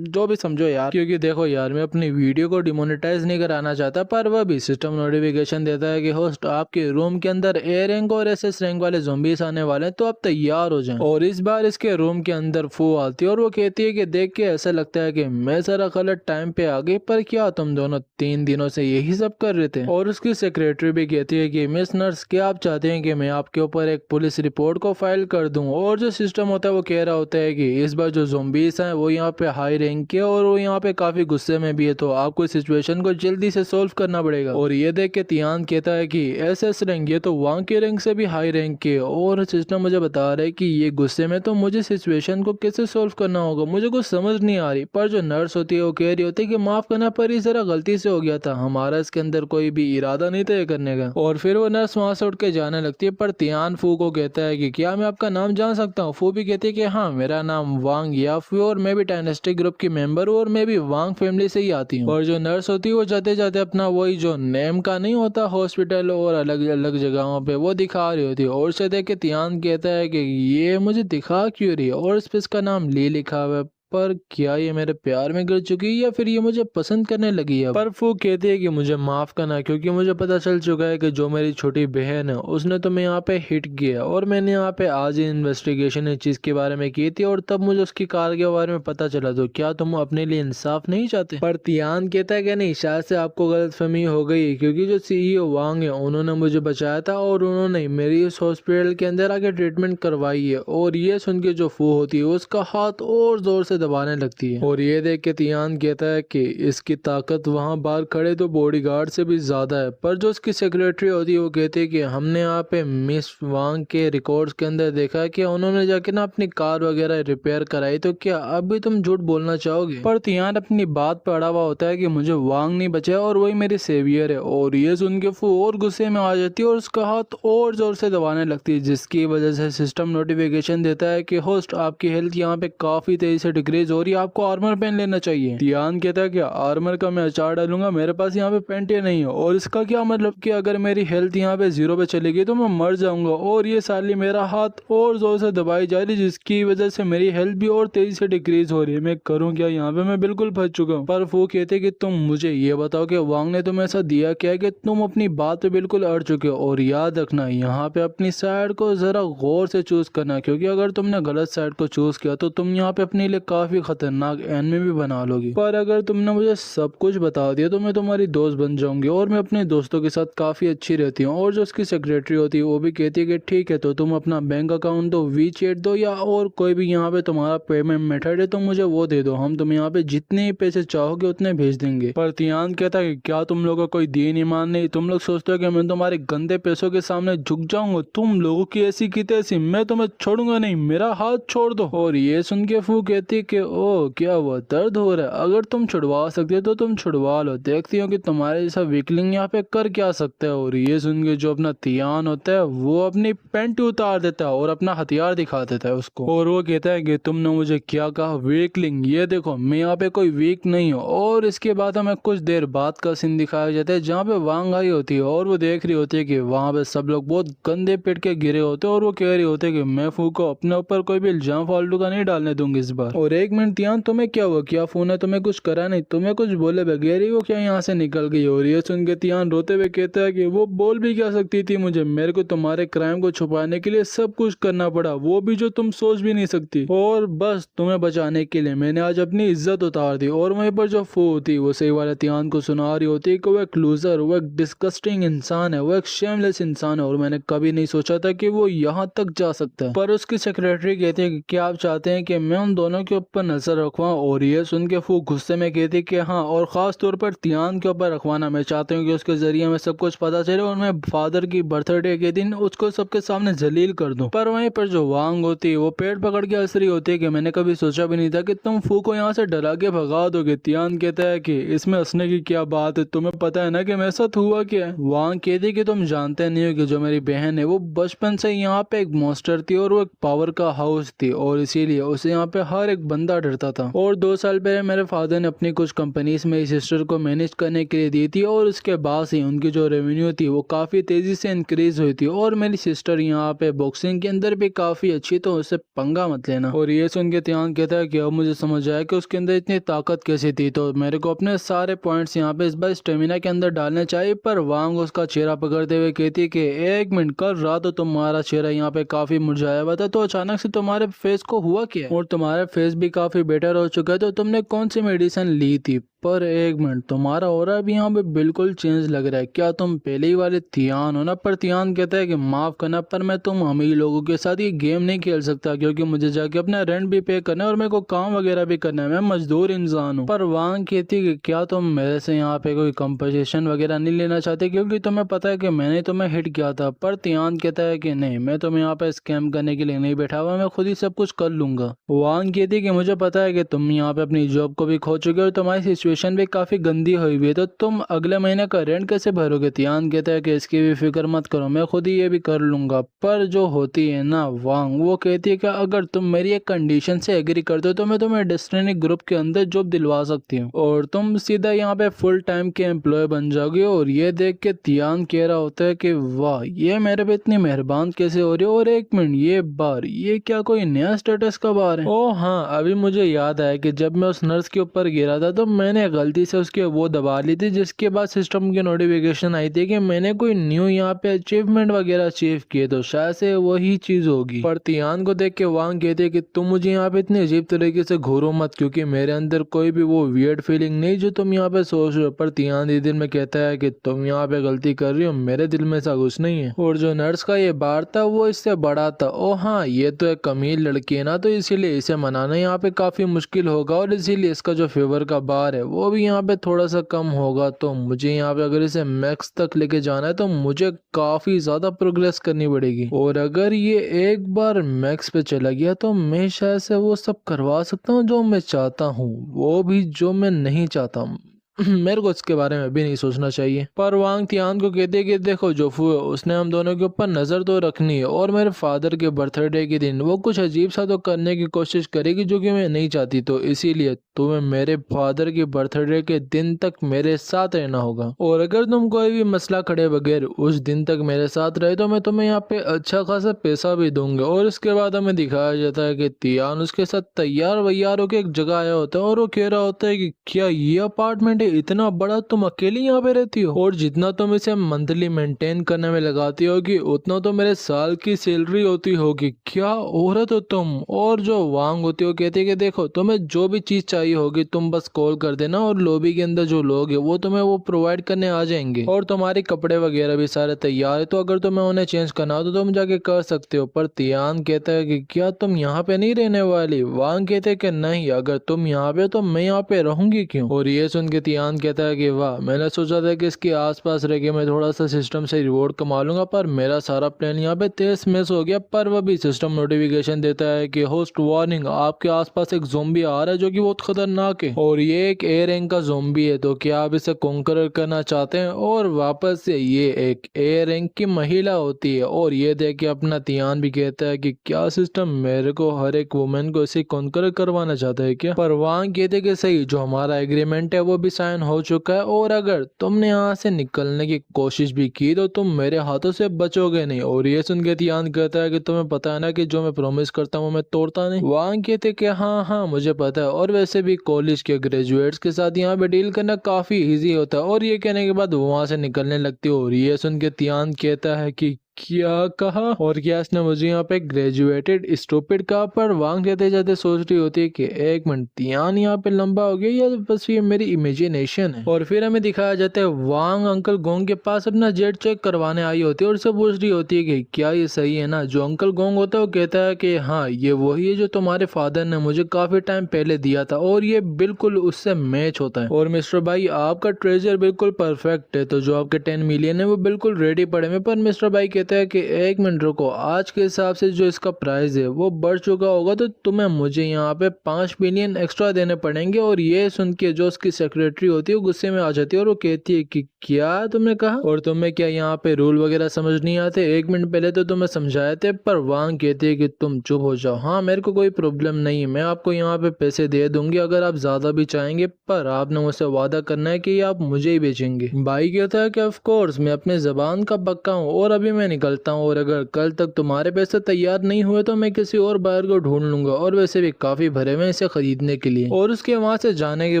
जो भी समझो यार, क्योंकि देखो यार मैं अपनी वीडियो को डिमोनेटाइज नहीं कराना चाहता। पर वह भी सिस्टम नोटिफिकेशन देता है कि होस्ट आपके रूम के अंदर ए रैंक और SS रैंक वाले ज़ॉम्बीज आने वाले हैं, तो आप तैयार हो जाएं। और इस बार इसके रूम के अंदर फू आती है और वो कहती है कि देख के ऐसा लगता है कि मैं जरा गलत टाइम पे आ गई, पर क्या तुम दोनों 3 दिनों से यही सब कर रहे थे। और उसकी सेक्रेटरी भी कहती है कि मिस नर्स क्या आप चाहते हैं कि मैं आपके ऊपर एक पुलिस रिपोर्ट को फाइल कर दूं। और जो सिस्टम होता है वो कह रहा होता है कि इस बार जो ज़ॉम्बीज हैं वो यहाँ पे हाई रैंक के और वो यहाँ पे काफी गुस्से में भी है, तो आपको सिचुएशन को जल्दी से सोल्व करना पड़ेगा। और ये देख के तियान कहता है कि SS रैंक ये तो वांग के रैंक से भी हाई रैंक के, और सिस्टम मुझे बता रहा है कि ये गुस्से में, तो मुझे सिचुएशन को कैसे सोल्व करना होगा, मुझे कुछ समझ नहीं आ रही। पर जो नर्स होती है वो कह रही होती है कि माफ करना यहाँ पर ही जरा गलती से हो गया था, हमारा इसके अंदर कोई भी इरादा नहीं था ये करने का। और फिर वो नर्स वहाँ से उठ के जाने लगती है, पर तियान फू को कहता है कि क्या मैं आपका नाम जान सकता हूँ। फू भी कहती है कि हाँ, मेरा नाम वांग याफू और मैं भी डायनेस्टी ग्रुप की मेंबर हूँ और मैं भी वांग फैमिली से ही आती हूँ। और जो नर्स होती है वो जाते जाते अपना वही जो नेम का नहीं होता हॉस्पिटल और अलग अलग जगहों पे वो दिखा रही होती है। और उसे देख के तियान कहता है कि ये मुझे दिखा क्यों रही है, और इस पे इसका नाम ली लिखा हुआ है, पर क्या ये मेरे प्यार में गिर चुकी है या फिर ये मुझे पसंद करने लगी है। पर फू कहती है कि मुझे माफ करना, क्योंकि मुझे पता चल चुका है कि जो मेरी छोटी बहन है उसने तुम्हें यहाँ पे हिट किया, और मैंने यहाँ पे आज ही इन्वेस्टिगेशन इस चीज के बारे में की थी और तब मुझे उसकी कार के बारे में पता चला। तो क्या तुम अपने लिए इंसाफ नहीं चाहते? पर तियान कहता है कि नहीं, शायद से आपको गलतफहमी हो गई है, क्योंकि जो CEO वांग है उन्होंने मुझे बचाया था और उन्होंने मेरी इस हॉस्पिटल के अंदर आके ट्रीटमेंट करवाई है। और ये सुन के जो फू होती है उसका हाथ और जोर से दबाने लगती है। और ये देख के तियान कहता है कि इसकी ताकत वहां बाहर खड़े तो बॉडीगार्ड से भी ज्यादा है। पर जो उसकी सेक्रेटरी होती है वो कहती है कि हमने यहाँ पे मिस वांग के रिकॉर्ड्स के अंदर देखा है कि उन्होंने जाके ना अपनी कार वगैरह रिपेयर कराई, तो क्या अब भी तुम झूठ बोलना चाहोगे? पर तियान अपनी बात पर अड़ा हुआ होता है कि मुझे वांग नहीं बचा और वही मेरी सेवियर है। और ये सुन के फू और गुस्से में आ जाती है और उसका हाथ और जोर से दबाने लगती है, जिसकी वजह से सिस्टम नोटिफिकेशन देता है कि होस्ट आपकी हेल्थ यहाँ पे काफी तेजी से डिक्रीज हो रही है, आपको आर्मर पहन लेना चाहिए। तियान कहता है कि आर्मर का मैं अचार डालूंगा, मेरे पास यहाँ पे पेंट ही नहीं है, और इसका क्या मतलब कि अगर मेरी हेल्थ यहाँ पे 0 पे चली गई तो मैं मर जाऊंगा। और ये साली मेरा हाथ और जोर से दबाई जा रही है, जिसकी वजह से मेरी हेल्थ भी और तेजी से डिक्रीज हो रही है। मैं करूँ क्या यहाँ पे? मैं बिल्कुल फंस चुका हूँ। पर वो कहते कि तुम मुझे ये बताओ कि वांग ने तुम्हें ऐसा दिया क्या है कि तुम अपनी बात पे बिल्कुल अड़ चुके हो। और याद रखना, यहाँ पे अपनी साइड को जरा गौर से चूज करना, क्योंकि अगर तुमने गलत साइड को चूज किया तो तुम यहाँ पे अपने लिए काफी खतरनाक एनिमी भी बना लोगी। पर अगर तुमने मुझे सब कुछ बता दिया तो मैं तुम्हारी दोस्त बन जाऊंगी, और मैं अपने दोस्तों के साथ काफी अच्छी रहती हूँ। और जो उसकी सेक्रेटरी होती है वो भी कहती है कि ठीक है, तो तुम अपना बैंक अकाउंट दो, वीचैट दो, या और कोई भी यहाँ पे तुम्हारा पेमेंट मेथड है तो मुझे वो दे दो, हम तुम्हें यहाँ पे जितने पैसे चाहोगे उतने भेज देंगे। पर तियान कहता है कि क्या तुम लोगों का कोई दीन ईमान नहीं? तुम लोग सोचते हो कि मैं तुम्हारे गंदे पैसों के सामने झुक जाऊंगा? तुम लोगों की ऐसी की तैसी, मैं तुम्हें छोड़ूंगा नहीं, मेरा हाथ छोड़ दो। और ये सुन के फू कहती कि ओ क्या हुआ, दर्द हो रहा है? अगर तुम छुड़वा सकते हो तो तुम छुड़वा लो, देखती हो कि तुम्हारे जैसा वीकलिंग यहाँ पे कर क्या सकता है। और ये सुन के जो अपना तियान होता है वो अपनी पैंट उतार देता है और अपना हथियार दिखा देता है उसको, और वो कहता है कि तुमने मुझे क्या कहा, वीकलिंग? ये देखो मैं यहाँ पे कोई वीक नहीं हूँ। और इसके बाद हमें कुछ देर बाद का सीन दिखाया जाता है जहाँ पे वांग आई होती है और वो देख रही होती है कि वहाँ पे सब लोग बहुत गंदे पेट के गिरे होते हैं, और वो कह रही होते है कि मैं फू को अपने ऊपर कोई भी इल्जाम फालतू का नहीं डालने दूंगी इस बार। और एक मिनट तियान, तुम्हें क्या हुआ? क्या फू ने तुम्हें कुछ करा नहीं? तुम्हें कुछ बोले बगैर ही वो क्या यहाँ से निकल गई? और ये सुन के तियान रोते हुए कहता है कि वो बोल भी क्या सकती थी मुझे, मेरे को तुम्हारे क्राइम को छुपाने के लिए सब कुछ करना पड़ा, वो भी जो तुम सोच भी नहीं सकती, और बस तुम्हें बचाने के लिए मैंने आज अपनी इज्जत उतार दी। और वहीं पर जो फू होती वो सही वाले तियान को सुना रही होती है कि वो एक लूजर, वो एक डिस्गस्टिंग इंसान है, वो एक शेमलेस इंसान है, और मैंने कभी नहीं सोचा था कि वो यहाँ तक जा सकता है। पर उसकी सेक्रेटरी कहती है कि क्या आप चाहते हैं कि मैं उन दोनों के ऊपर नजर रखवाऊं? और ये सुन के फू गुस्से में कहती है कि हाँ, और खास तौर पर तियान के ऊपर रखवाना। मैं चाहती हूँ कि उसके जरिए हमें सब कुछ पता चले और मैं फादर की बर्थडे के दिन उसको सबके सामने जलील कर दूं। पर वहीं पर जो वांग होती है वो पेट पकड़ के हंस रही होती है कि मैंने कभी सोचा भी नहीं था कि तुम फू को यहाँ से डरा के भगा दोगे। तियान कहता है कि इसमें हंसने की क्या बात है, तुम्हें पता है ना कि मेरे साथ हुआ क्या है। वांग कहती है कि तुम जानते नहीं हो कि जो मेरी बहन है वो बचपन से यहाँ पे एक मॉन्स्टर थी और वो एक पावर का हाउस थी, और इसीलिए उसे यहाँ पे हर एक बंदा डरता था। और 2 साल पहले मेरे फादर ने अपनी कुछ कंपनीज में इस सिस्टर को मैनेज करने के लिए दी थी, और उसके बाद ही उनकी जो रेवेन्यू थी वो काफी तेजी से इंक्रीज हुई थी। और मेरी सिस्टर यहाँ पे बॉक्सिंग के अंदर भी काफी अच्छी, तो उससे पंगा मत लेना। और ये सुन के तियान कहता है कि अब मुझे समझ आया कि उसके अंदर इतनी ताकत कैसी थी, तो मेरे को अपने सारे पॉइंट्स यहाँ पे इस बार स्टेमिना के अंदर डालने चाहिए। पर वांग उसका चेहरा पकड़ते हुए कहती है कि एक मिनट, कल रात तो तुम्हारा चेहरा यहाँ पे काफी मुरझाया हुआ था, तो अचानक से तुम्हारे फेस को हुआ क्या? और तुम्हारा फेस भी काफी बेटर हो चुका है, तो तुमने कौन सी मेडिसिन ली थी? पर एक मिनट, तुम्हारा ऑरा भी यहाँ पे बिल्कुल चेंज लग रहा है, क्या तुम पहले ही वाले तियान हो ना? पर तियान कहता है कि माफ करना, पर मैं तुम अमीर लोगों के साथ ये गेम नहीं खेल सकता, क्योंकि मुझे जाके अपना रेंट भी पे करना है और मेरे को काम वगैरह भी करना है, मैं मजदूर इंसान हूँ। पर वांग कहती है कि क्या तुम मेरे से यहाँ पे कोई कंपनसेशन वगैरह नहीं लेना चाहते, क्योंकि तुम्हें पता है कि मैंने तुम्हें हिट किया था। पर तियान कहता है कि नहीं, मैं तुम्हें यहाँ पे स्कैम करने के लिए नहीं बैठा हुआ, मैं खुद ही सब कुछ कर लूंगा। वांग कहती है कि कि मुझे पता है कि तुम यहाँ पे अपनी जॉब को भी खो चुके हो और तुम्हारी सिचुएशन भी काफ़ी गंदी हुई हुई है, तो तुम अगले महीने का रेंट कैसे भरोगे। तियान कहता है कि इसकी भी फिक्र मत करो, मैं खुद ही ये भी कर लूँगा। पर जो होती है ना वांग, वो कहती है कि अगर तुम मेरी एक कंडीशन से एग्री करते हो तो मैं तुम्हें डेस्टिनी ग्रुप के अंदर जॉब दिलवा सकती हूँ और तुम सीधा यहाँ पे फुल टाइम के एम्प्लॉय बन जाओगे। और ये देख के तियान कह रहा होता है कि वाह, ये मेरे पे इतनी मेहरबान कैसे हो रही है। और एक मिनट, ये बार ये क्या कोई नया स्टेटस का बार है। ओ हाँ, अभी मुझे याद आया कि जब मैं उस नर्स के ऊपर गिरा था तो मैंने गलती से उसके वो दबा ली थी, जिसके बाद सिस्टम की नोटिफिकेशन आई थी कि मैंने कोई न्यू यहाँ पे अचीवमेंट वगैरह अचीव किए, तो शायद से वही चीज होगी। पर तियान को देख के वांग कहते हैं कि तुम मुझे यहाँ पे इतनी अजीब तरीके से घूरो मत, क्योंकि मेरे अंदर कोई भी वो वियर्ड फीलिंग नहीं जो तुम यहाँ पे सोच रहे हो। पर तियान दिल में कहता है कि तुम यहाँ पे गलती कर रही हो, मेरे दिल में ऐसा कुछ नहीं है। और जो नर्स का ये बार था वो इससे बड़ा था। ओ हाँ, ये तो एक अमीर लड़की है ना, तो इसीलिए इसे मनाना यहाँ पे काफी मुश्किल होगा और इसीलिए इसका जो फेवर का बार है वो भी यहाँ पे थोड़ा सा कम होगा। तो मुझे यहाँ पे अगर इसे मैक्स तक लेके जाना है तो मुझे काफी ज्यादा प्रोग्रेस करनी पड़ेगी। और अगर ये एक बार मैक्स पे चला गया तो मैं शायद से वो सब करवा सकता हूँ जो मैं चाहता हूँ, वो भी जो मैं नहीं चाहता हूँ। मेरे को इसके बारे में भी नहीं सोचना चाहिए। पर वांग तियान को कहते कि देखो जोफू, उसने हम दोनों के ऊपर नजर तो रखनी है और मेरे फादर के बर्थडे के दिन वो कुछ अजीब सा तो करने की कोशिश करेगी जो कि मैं नहीं चाहती, तो इसीलिए तुम्हें मेरे फादर के बर्थडे के दिन तक मेरे साथ रहना होगा। और अगर तुम कोई भी मसला खड़े बगैर उस दिन तक मेरे साथ रहे तो मैं तुम्हें यहाँ पे अच्छा खासा पैसा भी दूंगा। और इसके बाद हमें दिखाया जाता है कि तियान उसके साथ तैयार वैयार होकर एक जगह आया होता है और वो कह रहा होता है कि क्या ये अपार्टमेंट इतना बड़ा, तुम अकेली यहाँ पे रहती हो और जितना तुम इसे मंथली मेंटेन करने में लगाती होगी उतना तो मेरे साल की सैलरी होती होगी, क्या औरत हो तुम। और जो वांग होती हो कहती है कि देखो तुम्हें जो भी चीज चाहिए होगी तुम बस कॉल कर देना और लॉबी के अंदर जो लोग है वो तुम्हें वो प्रोवाइड करने आ जाएंगे और तुम्हारे कपड़े वगैरह भी सारे तैयार है, तो अगर तुम्हें उन्हें चेंज करना हो तो तुम जाके कर सकते हो। पर तियान कहता है कि क्या तुम यहाँ पे नहीं रहने वाली। वांग कहते हैं कि नहीं, अगर तुम यहाँ पे हो तो मैं यहाँ पे रहूंगी क्यों। और ये सुन के तियान कहता है कि वाह, मैंने सोचा था कि इसके आसपास रह के मैं थोड़ा सा सिस्टम से रिवॉर्ड कमा लूंगा, पर मेरा सारा प्लान यहाँ पे तेज मिस हो गया। पर वह भी सिस्टम नोटिफिकेशन देता है कि होस्ट वार्निंग, आपके आसपास एक ज़ोंबी आ रहा है जो कि बहुत खतरनाक है और ये एक ए रैंक का ज़ोंबी है, तो क्या आप इसे कॉन्कर करना चाहते हैं। और वापस से ये एक ए रैंक की महिला होती है और ये देख के अपना तियान भी कहता है कि क्या सिस्टम मेरे को हर एक वुमेन को इसे कॉन्कर करवाना चाहता है क्या। पर वहां कहते कि सही, जो हमारा एग्रीमेंट है वो भी साइन हो चुका है और अगर तुमने यहाँ से निकलने की कोशिश भी की तो तुम मेरे हाथों से बचोगे नहीं। और ये सुन के तियान कहता है कि तुम्हें पता है ना कि जो मैं प्रॉमिस करता हूँ मैं तोड़ता नहीं। वहां कहते कि हाँ हाँ मुझे पता है, और वैसे भी कॉलेज के ग्रेजुएट्स के साथ यहाँ पे डील करना काफी इजी होता है। और ये कहने के बाद वहां से निकलने लगती है और ये सुन के तियान कहता है कि क्या कहा, और क्या इसने मुझे यहाँ पे ग्रेजुएटेड स्टूपिड कहा। पर वांग जाते जाते सोच रही होती है कि एक मिनट, तियान यहाँ पे लंबा हो गया या बस ये मेरी इमेजिनेशन है। और फिर हमें दिखाया जाता है वांग अंकल गोंग के पास अपना जेट चेक करवाने आई होती है और उससे पूछ रही होती है कि क्या ये सही है ना। जो अंकल गोंग होता है वो कहता है कि हाँ ये वही है जो तुम्हारे फादर ने मुझे काफी टाइम पहले दिया था और ये बिल्कुल उससे मैच होता है। और मिस्टर भाई आपका ट्रेजर बिल्कुल परफेक्ट है, तो जो आपके 10 मिलियन है वो बिल्कुल रेडी पड़े हैं। पर मिस्टर भाई कहते हैं कि एक मिनट रुको, आज के हिसाब से जो इसका प्राइस है वो बढ़ चुका होगा, तो तुम्हें मुझे यहाँ पे 5 मिलियन एक्स्ट्रा देने पड़ेंगे। और ये सुन के जो उसकी सेक्रेटरी होती है गुस्से में आ जाती है और वो कहती है कि क्या तुमने कहा, और तुम्हें क्या यहाँ पे रूल वगैरह समझ नहीं आते, एक मिनट पहले तो तुम्हें समझाए थे। पर वांग कहती है कि तुम चुप हो जाओ, हाँ मेरे को कोई प्रॉब्लम नहीं है, मैं आपको यहाँ पे पैसे दे दूंगी अगर आप ज्यादा भी चाहेंगे, पर आपने मुझसे वादा करना है कि आप मुझे ही बेचेंगे। भाई कहता है कि ऑफ कोर्स मैं अपने जबान का पक्का हूँ और अभी मैं निकलता हूँ, और अगर कल तक तुम्हारे पैसे तैयार नहीं हुए तो मैं किसी और बायर को ढूंढ लूंगा, और वैसे भी काफी भरे हुए इसे खरीदने के लिए। और उसके वहां से जाने के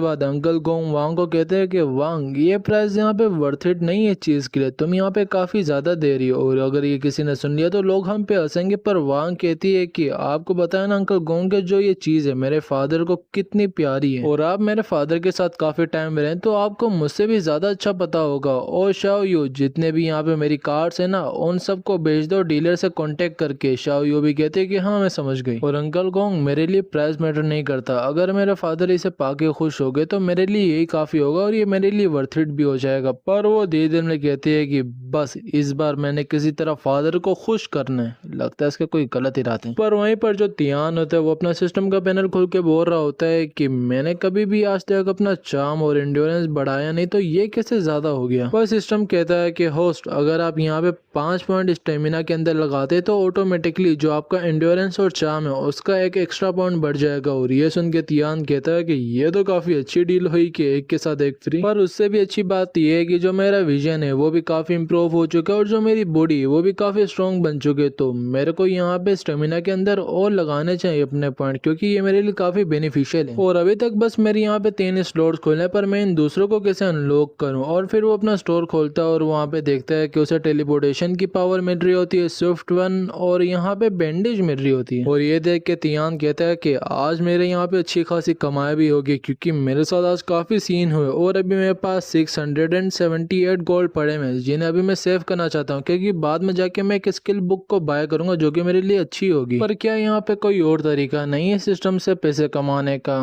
बाद अंकल गोंग वांग को कहते हैं कि वांग ये प्राइस यहाँ पे वर्थ इट नहीं है चीज के लिए, तुम यहाँ पे काफी ज्यादा दे रही हो, और अगर ये किसी ने सुन लिया तो लोग हम पे हंसेंगे। पर वांग कहती है कि आपको बताया ना अंकल गोंग के जो ये चीज है मेरे फादर को कितनी प्यारी है, और आप मेरे फादर के साथ काफी टाइम रहे तो आपको मुझसे भी ज्यादा अच्छा पता होगा। और शाओ यू, जितने भी यहाँ पे मेरी कार्ड्स है ना उन उन सबको भेज दो डीलर से कांटेक्ट करके। शाओ भी कहते हैं कि हाँ मैं समझ गई। और अंकल गोंग, मेरे लिए प्राइस मैटर नहीं करता, अगर मेरे फादर इसे पाके खुश हो गए तो मेरे लिए यही काफी होगा और ये मेरे लिए वर्थ इट भी हो जाएगा। पर वो धीरे धीरे में कहती है कि बस इस बार मैंने किसी तरह फादर को खुश करना है। लगता है इसके कोई गलत इरादे। पर वहीं पर जो तियान होता है वो अपना सिस्टम का पैनल खोल के बोल रहा होता है कि मैंने कभी भी आज तक अपना चार्म और एंड्योरेंस बढ़ाया नहीं, तो ये कैसे ज्यादा हो गया। पर सिस्टम कहता है कि होस्ट, अगर आप यहाँ पे 5 पॉइंट स्टेमिना के अंदर लगाते तो ऑटोमेटिकली जो आपका एंड्योरेंस और चार्म है उसका एक एक्स्ट्रा पॉइंट बढ़ जाएगा। और ये सुन के तियान कहता है कि ये तो काफी अच्छी डील हुई कि एक के साथ एक फ्री। पर उससे भी अच्छी बात यह है कि जो मेरा विजन है वो भी काफी इंप्रूव हो चुका है और जो मेरी बॉडी है वो भी काफी स्ट्रॉन्ग बन चुके है। तो मेरे को यहाँ पे स्टेमिना के अंदर और लगाने चाहिए अपने पॉइंट, क्योंकि ये मेरे लिए काफी बेनिफिशियल है। और अभी तक बस मेरे यहाँ पे 3 स्लॉट्स खोले, पर मैं इन दूसरों को कैसे अनलॉक करूँ। और फिर वो अपना स्टोर खोलता है और वहाँ पे देखता है कि उसे टेलीपोर्टेशन की पावर मिल रही होती है, स्विफ्ट वन, और यहाँ पे बैंडेज मिल रही होती है। और ये देख के तियान कहता है कि आज मेरे यहाँ पे अच्छी खासी कमाई भी होगी, क्योंकि मेरे साथ आज काफी सीन हुए और अभी मेरे पास 678 गोल्ड पड़े हैं जिन्हें अभी मैं सेव करना चाहता हूँ, क्योंकि बाद में जाके मैं एक स्किल बुक को बाय करूंगा जो कि मेरे लिए अच्छी होगी। पर क्या यहाँ पे कोई और तरीका नहीं है सिस्टम से पैसे कमाने का?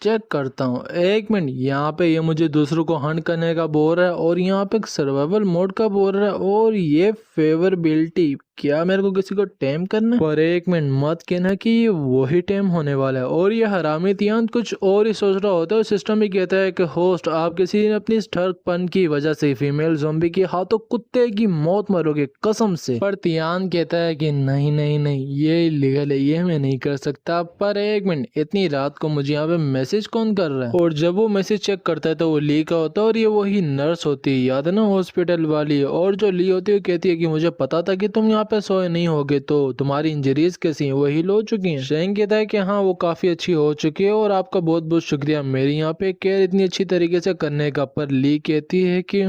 चेक करता हूँ, एक मिनट। यहाँ पे ये मुझे दूसरों को हंट करने का बोल रहा है और यहाँ पे एक सर्वाइवल मोड का बोल रहा है और ये फेवरेबिलिटी, क्या मेरे को किसी को टेम करना है? पर एक मिनट, मत कहना कि ये वही टेम होने वाला है। और ये हरामी तियान कुछ और ही सोच रहा होता है। सिस्टम भी कहता है कि होस्ट, आप किसी ने अपनी ठरकपन की वजह से फीमेल ज़ॉम्बी के हाथों कुत्ते की मौत मरोगे कसम से। पर तियान कहता है कि नहीं नहीं नहीं, ये इलीगल है, ये मैं नहीं कर सकता। पर एक मिनट, इतनी रात को मुझे यहाँ पे मैसेज कौन कर रहा है? और जब वो मैसेज चेक करता है तो वो ली का होता है और ये वही नर्स होती है, याद है ना, हॉस्पिटल वाली। और जो ली होती है कहती है कि मुझे पता था कि तुम यहाँ पे सोए नहीं होगे, तो तुम्हारी इंजरीज कैसी हैं, वो हील हो चुकी हैं? शेंग कहता है कि हाँ वो काफी अच्छी हो चुकी है और आपका बहुत बहुत शुक्रिया मेरी यहाँ पे केयर इतनी अच्छी तरीके से करने का। पर ली कहती है कि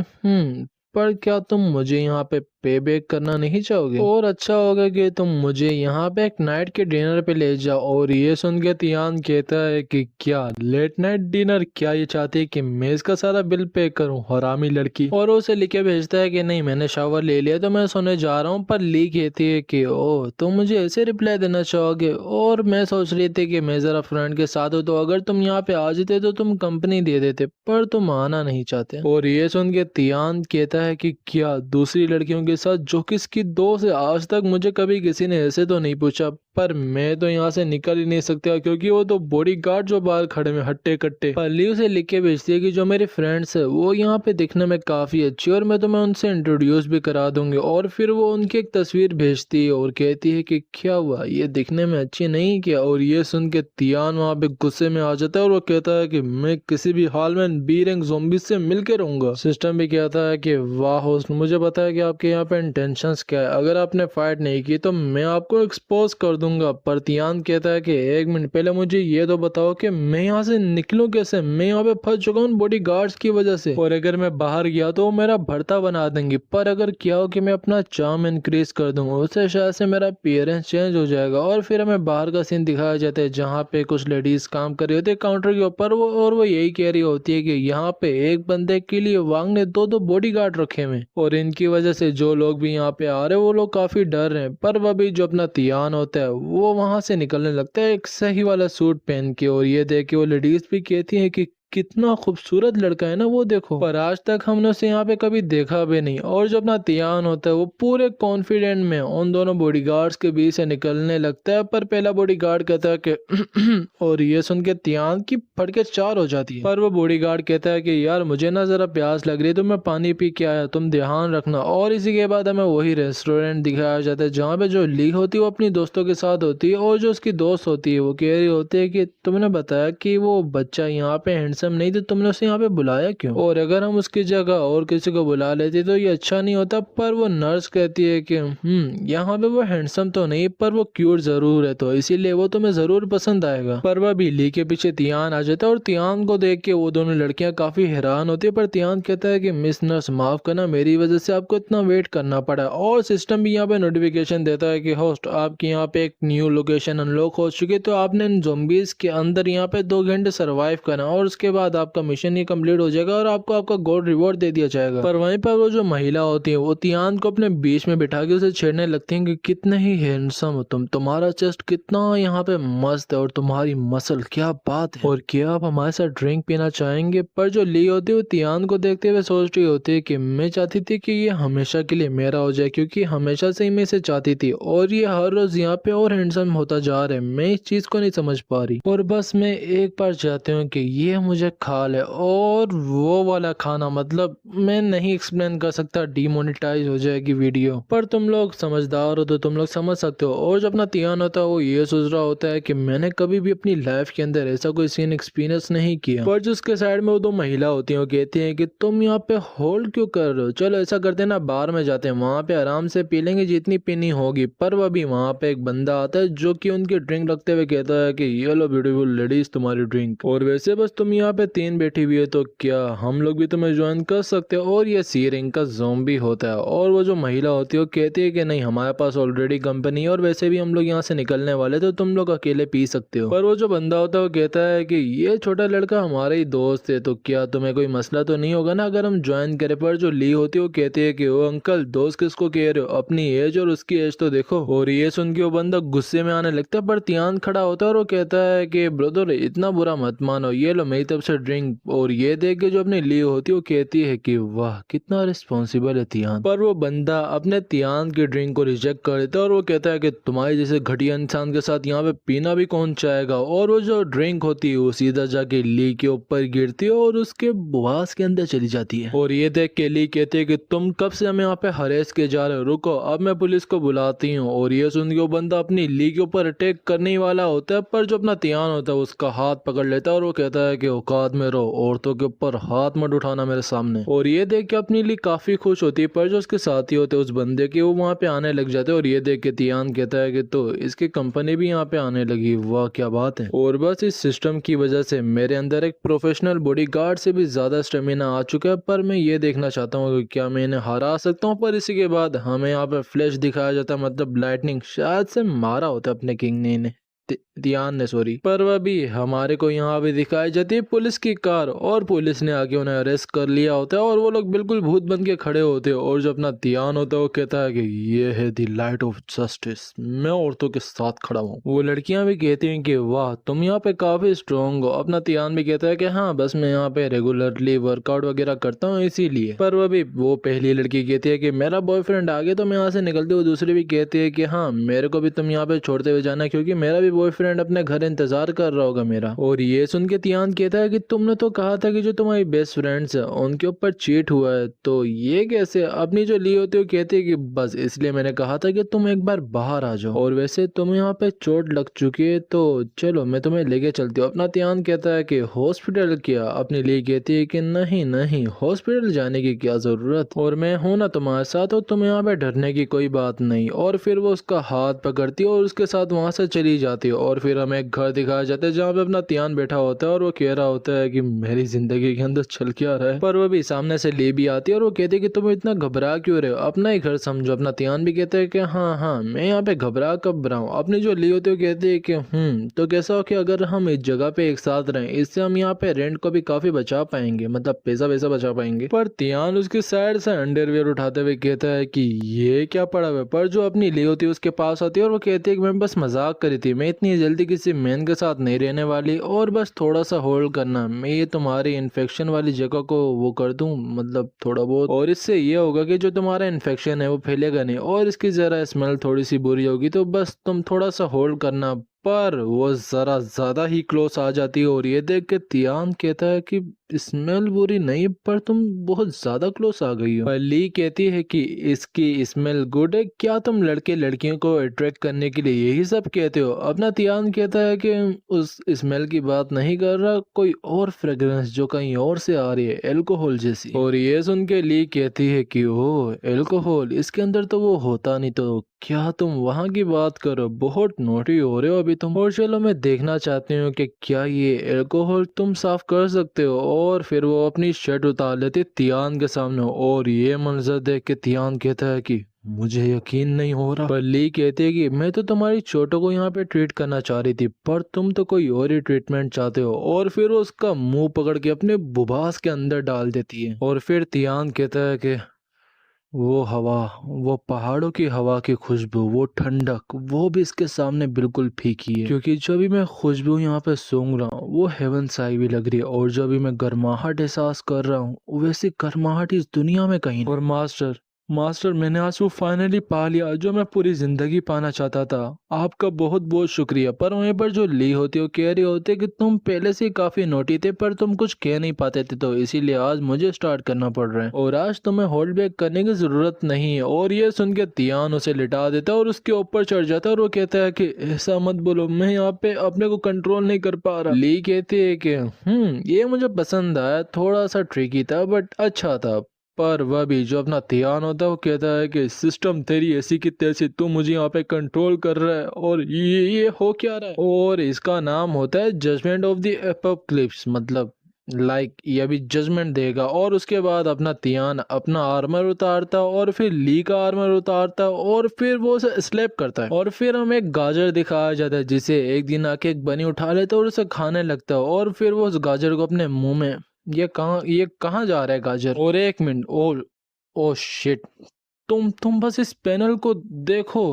पर क्या तुम मुझे यहाँ पे पे बैक करना नहीं चाहोगे? और अच्छा होगा कि तुम मुझे यहाँ पे एक नाइट के डिनर पे ले जाओ। और ये सुन के तियान कहता है कि क्या लेट नाइट डिनर? क्या ये चाहती है कि मैं इसका सारा बिल पे करूँ, हरामी लड़की। और उसे लिखे भेजता है कि नहीं, मैंने शावर ले लिया तो मैं सोने जा रहा हूँ। पर ली कहती है कि ओ, तुम मुझे ऐसे रिप्लाई देना चाहोगे? और मैं सोच रही थी कि मैं जरा फ्रेंड के साथ हूँ, तो अगर तुम यहाँ पे आ जाते तो तुम कंपनी दे देते, पर तुम आना नहीं चाहते। और ये सुन के तियान कहता है कि क्या दूसरी लड़कियों के साथ, जो किसकी दोस्त है? आज तक मुझे कभी किसी ने ऐसे तो नहीं पूछा, पर मैं तो यहाँ से निकल ही नहीं सकता क्योंकि वो तो बॉडीगार्ड जो बाहर खड़े में हट्टे कट्टे। पल्ली उसे लिख के भेजती है कि जो मेरे फ्रेंड्स है वो यहाँ पे दिखने में काफी अच्छी और मैं तुम्हें उनसे इंट्रोड्यूस भी करा दूंगी। और फिर वो उनकी एक तस्वीर भेजती है और कहती है कि क्या हुआ, ये दिखने में अच्छी नहीं क्या? और ये सुन के तियान वहाँ पे गुस्से में आ जाता है और वो कहता है कि मैं किसी भी हाल में बी रैंक ज़ॉम्बी से मिलके रहूंगा। सिस्टम भी कहता है कि वाह होस्ट, मुझे पता है कि आपके यहाँ पे इंटेंशंस क्या है, अगर आपने फाइट नहीं की तो मैं आपको एक्सपोज कर दूंगा। पर तियान कहता है कि एक मिनट, पहले मुझे ये तो बताओ कि मैं यहाँ से निकलूं कैसे? मैं यहाँ पे फंस चुका हूँ बॉडी गार्ड्स की वजह से, और अगर मैं बाहर गया तो वो मेरा भरता बना देंगे। पर अगर क्या हो कि मैं अपना चार्म इंक्रीज कर दूंगा, उससे शायद से मेरा अपीयरेंस चेंज हो जाएगा। और फिर हमें बाहर का सीन दिखाया जाता है जहाँ पे कुछ लेडीज काम कर रही होती है काउंटर के ऊपर, वो यही कह रही होती है कि यहाँ पे एक बंदे के लिए वांग ने 2-2 बॉडी गार्ड रखे हुए, और इनकी वजह से जो लोग भी यहाँ पे आ रहे हैं वो लोग काफी डर रहे हैं। पर वह भी जो अपना तियान होता है वो वहां से निकलने लगता है एक सही वाला सूट पहन के। और ये देख के वो लेडीज भी कहती है कि कितना खूबसूरत लड़का है ना वो, देखो। पर आज तक हमने उसे यहाँ पे कभी देखा भी नहीं। और जो अपना तियान होता है वो पूरे कॉन्फिडेंट में उन दोनों बॉडीगार्ड्स के बीच से निकलने लगता है। पर पहला बॉडीगार्ड कहता है कि और ये सुन के तियान की फटके 4 हो जाती है। पर वो बॉडीगार्ड कहता है कि यार मुझे ना जरा प्यास लग रही है तो मैं पानी पी के आया, तुम ध्यान रखना। और इसी के बाद हमें वही रेस्टोरेंट दिखाया जाता है जहाँ पे जो ली होती है वो अपनी दोस्तों के साथ होती है, और जो उसकी दोस्त होती है वो कह रही होती है कि तुमने बताया कि वो बच्चा यहाँ पे नहीं, तो तुमने उसे यहाँ पे बुलाया क्यों? और अगर हम उसकी जगह और किसी को बुला लेते तो ये अच्छा नहीं होता। पर वो नर्स कहती है कि यहाँ पे वो हैंडसम तो नहीं पर वो क्यूट जरूर है, तो इसीलिए वो तुम्हें जरूर पसंद आएगा। पर वह भी ली के पीछे तियान आ जाता है और तियान को देख के वो दोनों लड़कियां काफी हैरान होती है। पर तियान कहता है कि मिस नर्स माफ करना, मेरी वजह से आपको इतना वेट करना पड़ा। और सिस्टम भी यहाँ पे नोटिफिकेशन देता है कि होस्ट आपकी यहाँ पे एक न्यू लोकेशन अनलॉक हो चुकी है, तो आपने इन ज़ॉम्बीज के अंदर यहाँ पे 2 घंटे सर्वाइव करना और उसके बाद आपका मिशन ही कंप्लीट हो जाएगा और आपको आपका गोल्ड रिवॉर्ड दे दिया जाएगा। पर वहीं पर वो जो महिला होती है वो तियान को अपने बीच में बिठा के उसे छेड़ने लगती है कि कितने ही हैंडसम हो तुम, तुम्हारा चेस्ट कितना यहाँ पे मस्त है और तुम्हारी मसल क्या बात है, और क्या आप हमारे साथ ड्रिंक पीना चाहेंगे। पर जो ली होती है वो तियान को देखते हुए सोच रही होती है कि मैं चाहती थी कि ये हमेशा के लिए मेरा हो जाए, क्योंकि हमेशा से ही मैं इसे चाहती थी और ये हर रोज यहाँ पे और हैंडसम होता जा रहा है। मैं इस चीज को नहीं समझ पा रही और बस मैं एक बार चाहती हूँ कि ये मुझे खा ले, और वो वाला खाना मतलब मैं नहीं एक्सप्लेन कर सकता, डीमोनेटाइज हो जाएगी वीडियो। पर तुम लोग समझदार हो तो तुम लोग समझ सकते हो। और जो अपना तियान होता है वो ये सोच रहा होता है कि मैंने कभी भी अपनी लाइफ के अंदर ऐसा कोई सीन एक्सपीरियंस नहीं किया। पर जो उसके साइड में वो दो महिला होती हैं वो कहती हैं कि तुम यहाँ पे होल्ड क्यों कर रहे हो, चलो ऐसा करते हैं ना बार में जाते हैं, वहां पे आराम से पी लेंगे जितनी पीनी होगी। पर वही वहां पे एक बंदा आता है जो कि उनकी ड्रिंक रखते हुए कहता है कि ये लो ब्यूटीफुल लेडीज तुम्हारी ड्रिंक, और वैसे बस तुम यहाँ पे 3 बैठी हुई है तो क्या हम लोग भी तुम्हें ज्वाइन कर सकते हो। और ये सी रैंक का ज़ॉम्बी होता है और वो जो महिला होती है वो कहती है कि नहीं हमारे पास ऑलरेडी कंपनी है और वैसे भी हम लोग यहाँ से निकलने वाले तो तुम लोग अकेले पी सकते हो। पर वो जो बंदा होता है वो कहता है कि ये छोटा लड़का हमारा ही दोस्त है तो क्या तुम्हें कोई मसला तो नहीं होगा ना अगर हम ज्वाइन करें। पर जो ली होती है वो कहती है कि ओ अंकल दोस्त किसको कह रहे हो, अपनी एज और उसकी एज तो देखो। और ये सुन के वो बंदा गुस्से में आने लगता है, पर तियान खड़ा होता है और वो कहता है कि ब्रदर इतना बुरा मत मानो, ये लो मेरी तरफ से ड्रिंक। और ये देख के जो अपनी ली होती है वो कहती है कि वाह कितना रिस्पॉन्सिबल है तियान। पर वो बंदा अपने तियान की ड्रिंक को रिजेक्ट कर देता है और वो कहता है कि तुम्हारे जैसे घटिया इंसान के साथ यहाँ पे पीना भी कौन चाहेगा। और वो जो ड्रिंक होती है वो सीधा जाके ली के ऊपर गिरती है और उसके बुआस के अंदर चली जाती है। और ये देख के ली कहती है कि तुम कब से हमें यहाँ पे हरेस के जा रहे हो, रुको अब मैं पुलिस को बुलाती हूँ। और ये सुन के वो बंदा अपनी ली के ऊपर अटैक करने ही वाला होता है, पर जो अपना तियान होता है उसका हाथ पकड़ लेता है और वो कहता है कि औकात में रहो, औरतों के ऊपर हाथ मत उठाना मेरे सामने। और ये देख के अपनी ली काफी खुश होती है, पर जो उसके साथी होते हैं उस बंदे के वो वहाँ पे आने लग जाते हैं। और ये देख के तियान कहता है कि तो इसकी कंपनी भी यहाँ पे आने लगी, वाह क्या बात है। और बस इस सिस्टम की वजह से मेरे अंदर एक प्रोफेशनल बॉडीगार्ड से भी ज्यादा स्टेमिना आ चुका है, पर मैं ये देखना चाहता हूँ कि क्या मैं इन्हें हरा सकता हूँ। पर इसी के बाद हमें यहाँ पे फ्लैश दिखाया जाता है, मतलब लाइटनिंग, शायद से मारा होता है अपने किंग ने इन्हें, ध्यान ने सॉरी। पर वह भी हमारे को यहाँ पे दिखाई जाती है पुलिस की कार, और पुलिस ने आके उन्हें अरेस्ट कर लिया होता है और वो लोग बिल्कुल भूत बन के खड़े होते हैं। और जो अपना ध्यान होता है वो कहता है कि ये है दी लाइट ऑफ जस्टिस, मैं औरतों के साथ खड़ा हूँ। वो लड़कियां भी कहती हैं कि वाह तुम यहाँ पे काफी स्ट्रॉन्ग हो। अपना ध्यान भी कहता है कि हाँ बस मैं यहाँ पे रेगुलरली वर्कआउट वगैरह करता हूँ इसीलिए। पर वो पहली लड़की कहती है कि मेरा बॉयफ्रेंड आ गया तो मैं यहाँ से निकलती हूँ। दूसरी भी कहती है कि हाँ मेरे को भी तुम यहाँ पे छोड़ते हुए जाना क्योंकि मेरा भी बॉयफ्रेंड अपने घर इंतजार कर रहा होगा मेरा। और ये सुन के तियान कहता है कि तुमने तो कहा था कि जो तुम्हारी बेस्ट फ्रेंड्स है उनके ऊपर चीट हुआ है, तो ये कैसे। अपनी जो ली होती है वो कहती है कि बस इसलिए मैंने कहा था कि तुम एक बार बाहर आ जाओ, और वैसे तुम्हें यहाँ पे चोट लग चुकी है तो चलो मैं तुम्हें लेके चलती हूँ। अपना तियान कहता है कि हॉस्पिटल क्या। अपनी ली कहती है कि नहीं नहीं हॉस्पिटल जाने की क्या जरूरत, और मैं हूं ना तुम्हारे साथ, और तुम्हें यहाँ पे डरने की कोई बात नहीं। और फिर वो उसका हाथ पकड़ती है और उसके साथ वहां से चली जाती है। और फिर हमें एक घर दिखाया जाता है जहाँ पे अपना तियान बैठा होता है और वो कह रहा होता है कि मेरी जिंदगी के अंदर चल क्या रहा है। पर वो भी सामने से ले भी आती है और वो कहती है कि तुम इतना घबरा क्यों रहे हो, अपना ही घर समझो। अपना तियान भी कहता है कि हाँ हाँ मैं यहाँ पे घबरा कब रहा हूँ। अपनी जो ली होती है वो कहती है कि तो कैसा हो कि अगर हम इस जगह पे एक साथ रहें, इससे हम यहाँ पे रेंट को भी काफी बचा पाएंगे, मतलब पैसा वैसा बचा पाएंगे। पर तियान उसकी साइड से अंडरवियर उठाते हुए कहता है कि ये क्या पड़ा हुआ है। पर जो अपनी ली होती है उसके पास आती है और वो कहती है कि मैं बस मजाक करी थी, मैं इतनी जल्दी किसी मैन के साथ नहीं रहने वाली, और बस थोड़ा सा होल्ड करना, मैं ये तुम्हारी इन्फेक्शन वाली जगह को वो कर दूं, मतलब थोड़ा बहुत, और इससे ये होगा कि जो तुम्हारा इन्फेक्शन है वो फैलेगा नहीं, और इसकी जरा स्मेल थोड़ी सी बुरी होगी, तो बस तुम थोड़ा सा होल्ड करना। पर वो जरा ज्यादा ही क्लोज आ जाती है और ये देख के तियान कहता है कि स्मेल बुरी नहीं पर तुम बहुत ज्यादा क्लोज आ गई हो। ली कहती है कि इसकी स्मेल गुड है, क्या तुम लड़के लड़कियों को अट्रैक्ट करने के लिए यही सब कहते हो। अपना तियान कहता है कि उस स्मेल की बात नहीं कर रहा, कोई और फ्रेग्रेंस जो कहीं और से आ रही है, एल्कोहल जैसी। और ये सुन के ली कहती है कि ओह एल्कोहल, इसके अंदर तो वो होता नहीं, तो क्या तुम वहां की बात करो, बहुत नोटी हो रहे हो अभी तुम। और चलो मैं देखना चाहती हूँ कि क्या ये एल्कोहल तुम साफ कर सकते हो। और फिर वो अपनी शर्ट उतार लेती तियान के सामने, और ये मंजर देख के तियान कहता है कि मुझे यकीन नहीं हो रहा। पर ली कहती है कि मैं तो तुम्हारी चोटों को यहाँ पे ट्रीट करना चाह रही थी, पर तुम तो कोई और ही ट्रीटमेंट चाहते हो। और फिर वो उसका मुंह पकड़ के अपने बुबास के अंदर डाल देती है। और फिर तियान कहता है कि वो हवा, वो पहाड़ों की हवा की खुशबू, वो ठंडक, वो भी इसके सामने बिल्कुल फीकी है। क्योंकि जो भी मैं खुशबू यहाँ पे सूंघ रहा हूँ वो हेवन सा भी लग रही है, और जो भी मैं गर्माहट एहसास कर रहा हूँ वैसी गर्माहट इस दुनिया में कहीं नहीं। और मास्टर, मास्टर मैंने आज वो फाइनली पा लिया जो मैं पूरी जिंदगी पाना चाहता था। आपका बहुत बहुत शुक्रिया। पर वहीं पर जो ली होती है वो कह रही होती है कि तुम पहले से ही काफी नोटी थे पर तुम कुछ कह नहीं पाते थे, तो इसीलिए आज मुझे स्टार्ट करना पड़ रहा है और आज तुम्हें होल्ड बैक करने की जरूरत नहीं है। और ये सुन के तियान उसे लिटा देता है और उसके ऊपर चढ़ जाता है और वो कहता है कि ऐसा मत बोलो, मैं यहाँ पे अपने को कंट्रोल नहीं कर पा रहा। ली कहती है कि ये मुझे पसंद आया, थोड़ा सा ट्रिकी था बट अच्छा था। पर वह भी जो अपना तियान होता है वो कहता है कि सिस्टम तेरी ऐसी की तैसी, तू मुझे यहाँ पे कंट्रोल कर रहा है और ये हो क्या रहा है। और इसका नाम होता है जजमेंट ऑफ द एपोक्लिप्स, मतलब ये भी जजमेंट देगा। और उसके बाद अपना तियान अपना आर्मर उतारता है और फिर ली का आर्मर उतारता है और फिर वो उसे स्लैप करता है। और फिर हमें एक गाजर दिखाया जाता है जिसे एक दिन आके एक बनी उठा लेता है और उसे खाने लगता है। और फिर वो उस गाजर को अपने मुंह में, ये कहाँ जा रहा है गाजर। और एक मिनट, ओ शिट, तुम बस इस पैनल को देखो।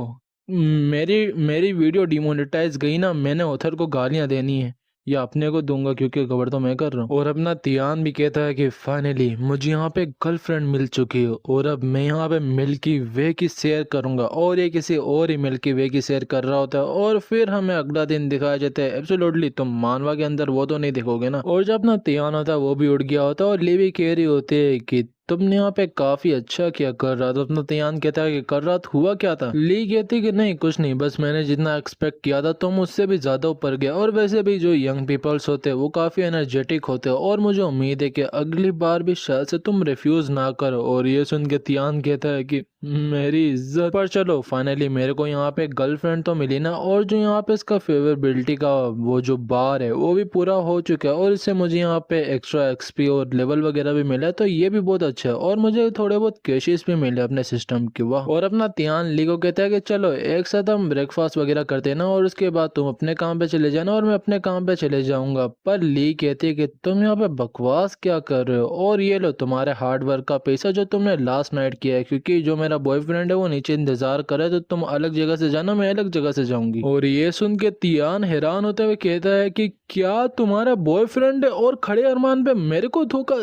मेरी मेरी वीडियो डिमोनेटाइज गई ना, मैंने ऑथर को गालियां देनी है या अपने को दूंगा क्योंकि कवर तो मैं कर रहा हूँ। और अपना तियान भी कहता है कि फाइनली मुझे यहाँ पे गर्लफ्रेंड मिल चुकी है और अब मैं यहाँ पे मिल्की वे की शेयर करूंगा। और ये किसी और ही मिल्की वे की शेयर कर रहा होता है। और फिर हमें अगला दिन दिखाया जाता है। एब्सोल्युटली तुम मानवा के अंदर वो तो नहीं देखोगे ना। और जब अपना तियान होता है वो भी उड़ गया होता है और ली भी कह रही होती है कि तुमने यहाँ पे काफी अच्छा किया कर रहा। तो अपना तियान कहता है कि कर रहा हुआ क्या था। ली कहती कि नहीं कुछ नहीं, बस मैंने जितना एक्सपेक्ट किया था तुम उससे भी ज्यादा ऊपर गया। और वैसे भी जो यंग पीपल्स होते हैं वो काफी एनर्जेटिक होते हैं और मुझे उम्मीद है कि अगली बार भी शायद से तुम रिफ्यूज ना करो। और ये सुन के तियान कहता है कि मेरी इज्जत। पर चलो फाइनली मेरे को यहाँ पे गर्लफ्रेंड तो मिली ना, और जो यहाँ पे इसका फेवरेबिलिटी का वो जो बार है वो भी पूरा हो चुका है और इससे मुझे यहाँ पे एक्स्ट्रा एक्सपी और लेवल वगैरह भी मिला है, तो ये भी बहुत अच्छा है। और मुझे थोड़े बहुत कैशेस भी मिले अपने सिस्टम के। वाह। और अपना तियान ली को कहता है कि चलो एक साथ हम ब्रेकफास्ट वगैरह करते हैं ना, और उसके बाद तुम अपने काम पे चले जाना और मैं अपने काम पे चले जाऊंगा। पर ली कहती है कि तुम यहाँ पे बकवास क्या कर रहे हो, और ये लो तुम्हारे हार्ड वर्क का पैसा जो तुमने लास्ट नाइट किया है, क्योंकि जो मेरा बॉयफ्रेंड है वो नीचे इंतजार कर रहा है, तो तुम अलग जगह से जाना, मैं अलग जगह से जाऊंगी। और ये सुन के तियान हैरान होते हुए कहता है कि क्या तुम्हारा बॉयफ्रेंड है, और खड़े अरमान पे मेरे को धोखा।